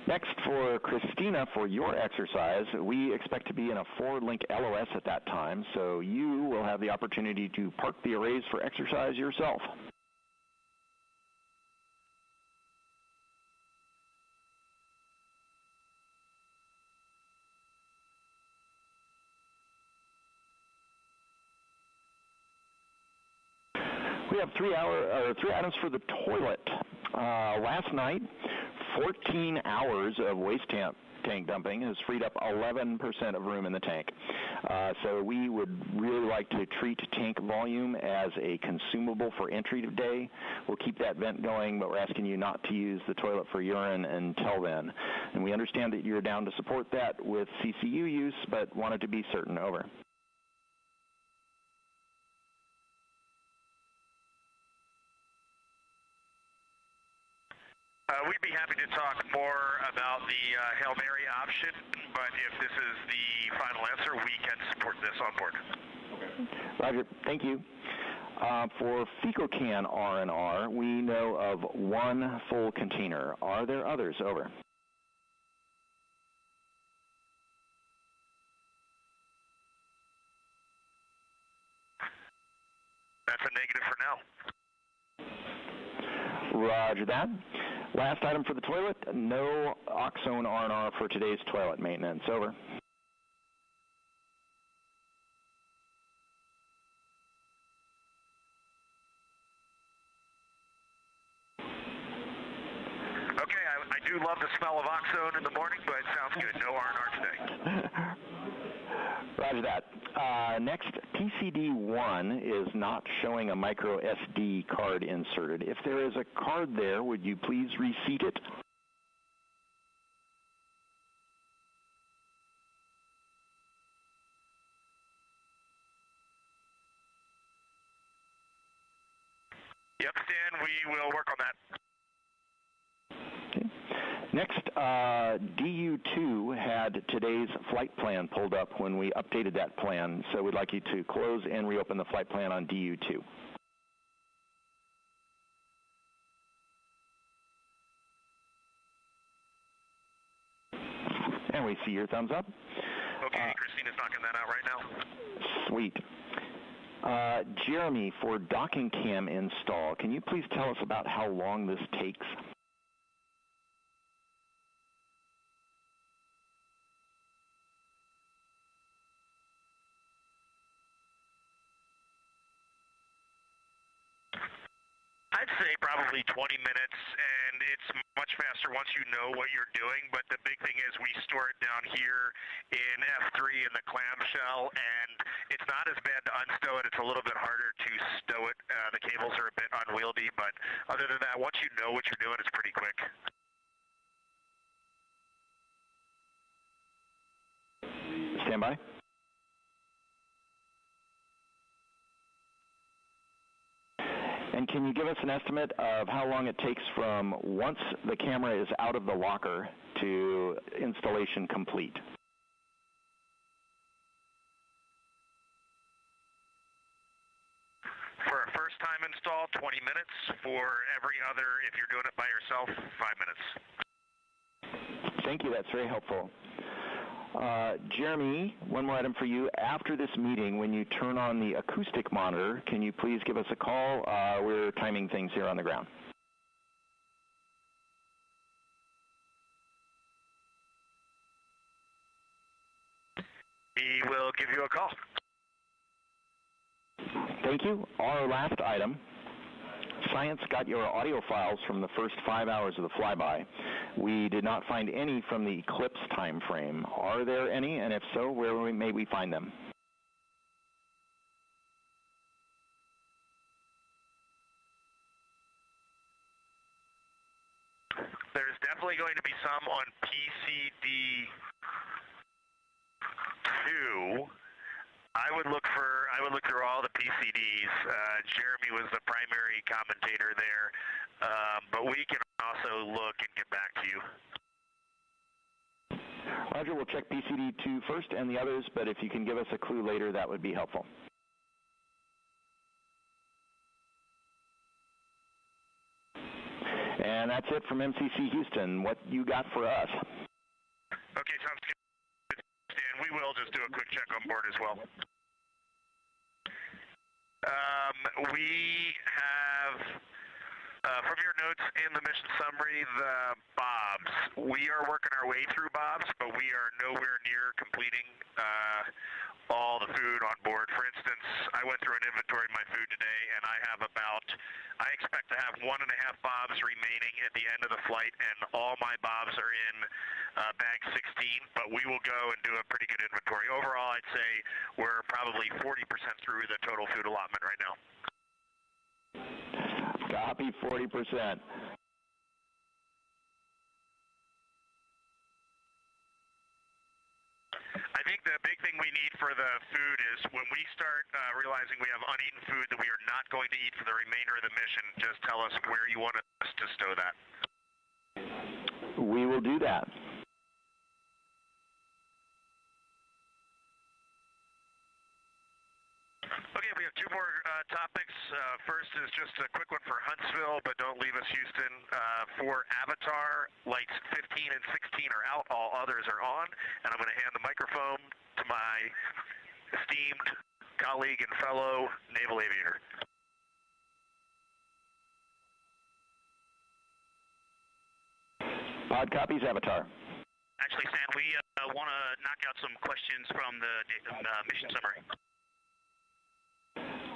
Next, for Christina, for your exercise, we expect to be in a forward-link LOS at that time, so you will have the opportunity to park the arrays for exercise yourself. We have three items for the toilet. Last night, 14 hours of waste tank dumping has freed up 11% of room in the tank. So we would really like to treat tank volume as a consumable for entry today. We'll keep that vent going, but we're asking you not to use the toilet for urine until then. And we understand that you're down to support that with CCU use, but wanted to be certain. Over. We'd be happy to talk more about the Hail Mary option, but if this is the final answer, we can support this on board. Okay. Roger. Thank you. For FecoCan R&R, we know of one full container. Are there others? Over. That's a negative for now. Roger that. Last item for the toilet, no Oxone R&R for today's toilet maintenance. Over. I do love the smell of oxone in the morning, but it sounds good. No R&R today. Roger that. Next, PCD1 is not showing a micro SD card inserted. If there is a card there, would you please reseat it? Yep, Stan, we will work on that. Okay. Next, DU2 had today's flight plan pulled up when we updated that plan, so we'd like you to close and reopen the flight plan on DU2. And we see your thumbs up. Okay, Christina's knocking that out right now. Sweet. Jeremy, for docking cam install, can you please tell us about how long this takes? I'd say probably 20 minutes, and it's much faster once you know what you're doing, but the big thing is we store it down here in F3 in the clamshell, and it's not as bad to unstow it. It's a little bit harder to stow it. The cables are a bit unwieldy, but other than that, once you know what you're doing, it's pretty quick. Stand by. And can you give us an estimate of how long it takes from once the camera is out of the locker to installation complete? For a first-time install, 20 minutes. For every other, if you're doing it by yourself, 5 minutes. Thank you. That's very helpful. Jeremy, one more item for you. After this meeting, when you turn on the acoustic monitor, can you please give us a call? We're timing things here on the ground. He will give you a call. Thank you. Our last item. Science got your audio files from the first 5 hours of the flyby. We did not find any from the eclipse time frame. Are there any? And if so, where may we find them? There's definitely going to be some on PCD2. I would look through all the PCDs. Jeremy was the primary commentator there, but we can also look and get back to you. Roger, we'll check PCD2 first and the others, but if you can give us a clue later, that would be helpful. And that's it from MCC Houston. What you got for us? Okay, sounds good. And we will just do a quick check on board as well. We have, from your notes in the mission summary, the bobs. We are working our way through bobs, but we are nowhere near completing all the food on board. For instance, I went through an inventory of my food today, and I expect to have 1.5 bobs remaining at the end of the flight, and all my bobs are in bag 16, but we will go and do a pretty good inventory. Overall, I'd say we're probably 40% through the total food allotment right now. Copy, 40%. I think the big thing we need for the food is when we start realizing we have uneaten food that we are not going to eat for the remainder of the mission, just tell us where you want us to stow that. We will do that. Okay, we have two more topics. First is just a quick one for Huntsville, but don't leave us, Houston. For Avatar, lights 15 and 16 are out, all others are on, and I'm going to hand the microphone to my esteemed colleague and fellow naval aviator. Pod copies, Avatar. Actually, Stan, we want to knock out some questions from the mission summary.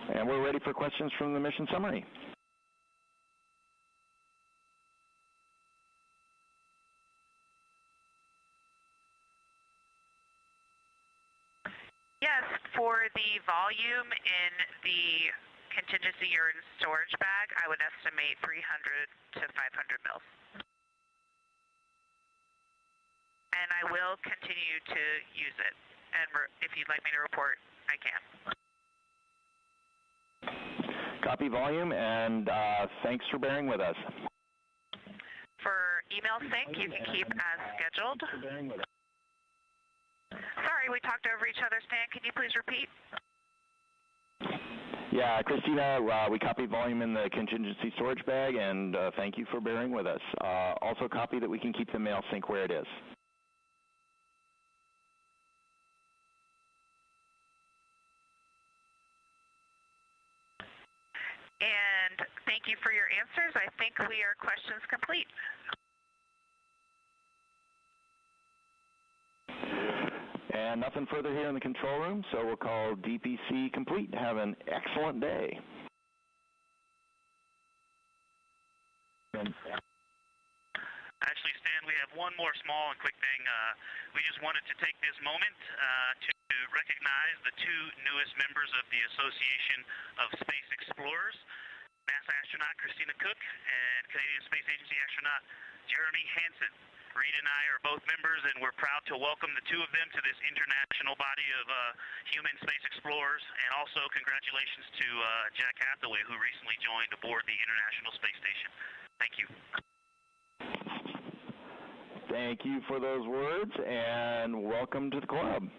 And we're ready for questions from the mission summary. For the volume in the contingency urine storage bag, I would estimate 300 to 500 mils. And I will continue to use it. And if you'd like me to report, I can. Copy volume, and thanks for bearing with us. For email sync, you can keep as scheduled. Sorry, we talked over each other. Stan, can you please repeat? Yeah, Christina, we copied volume in the contingency storage bag, and thank you for bearing with us. Also copy that we can keep the mail sync where it is. And thank you for your answers. I think we are questions complete. And nothing further here in the control room, so we'll call DPC complete. Have an excellent day. Actually, Stan, we have one more small and quick thing. We just wanted to take this moment to recognize the two newest members of the Association of Space Explorers, NASA astronaut Cristine Koch and Canadian Space Agency astronaut Jeremy Hansen. Reid and I are both members, and we're proud to welcome the two of them to this international body of human space explorers. And also congratulations to Jack Hathaway, who recently joined aboard the International Space Station. Thank you. Thank you for those words, and welcome to the club.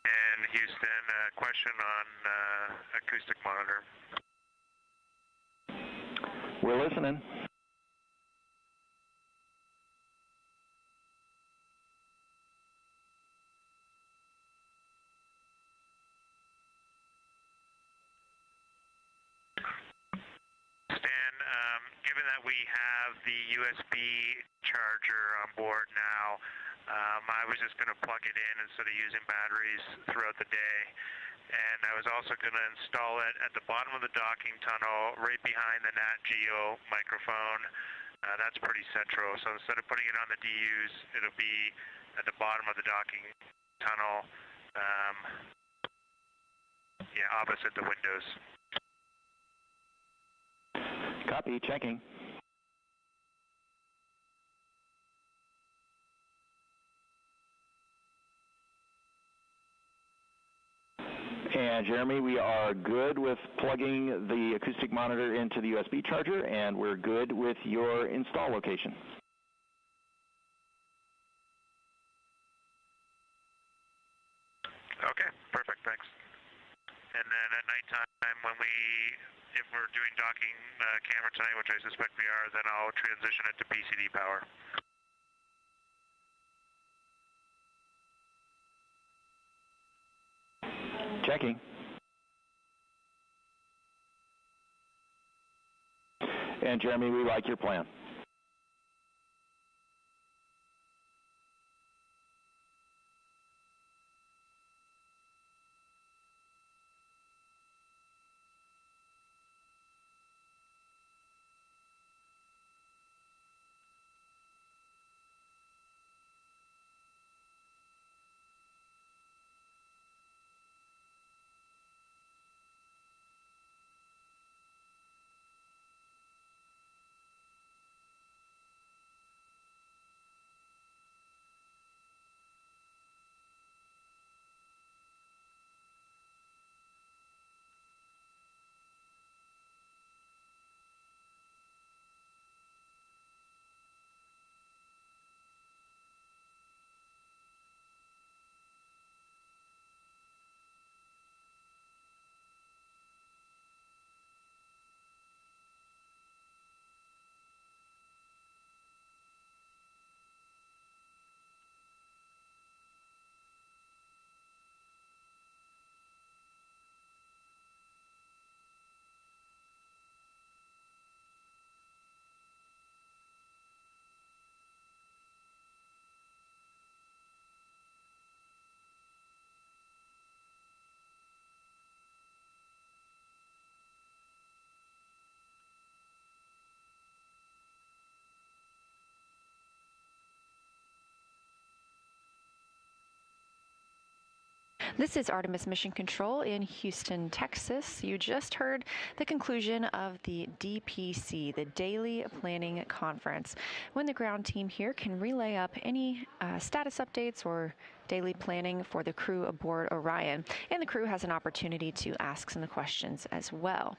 And Houston, a question on acoustic monitor. We're listening. Stan, given that we have the USB charger on board now, I was just going to plug it in instead of using batteries throughout the day. And I was also going to install it at the bottom of the docking tunnel, right behind the Nat Geo microphone. That's pretty central. So instead of putting it on the DUs, it'll be at the bottom of the docking tunnel, opposite the windows. Copy, checking. And Jeremy, we are good with plugging the acoustic monitor into the USB charger, and we're good with your install location. Okay, perfect, thanks. And then at nighttime, if we're doing docking camera tonight, which I suspect we are, then I'll transition it to PCD power. Checking. And Jeremy, we like your plan. This is Artemis Mission Control in Houston, Texas. You just heard the conclusion of the DPC, the Daily Planning Conference, when the ground team here can relay up any status updates or daily planning for the crew aboard Orion. And the crew has an opportunity to ask some questions as well.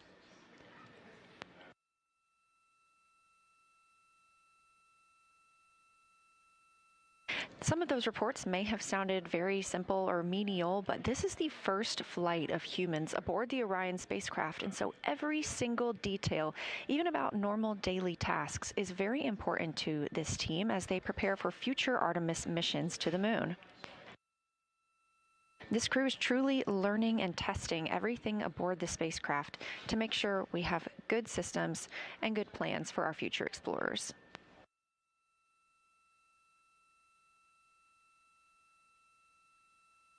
Some of those reports may have sounded very simple or menial, but this is the first flight of humans aboard the Orion spacecraft, and so every single detail, even about normal daily tasks, is very important to this team as they prepare for future Artemis missions to the moon. This crew is truly learning and testing everything aboard the spacecraft to make sure we have good systems and good plans for our future explorers.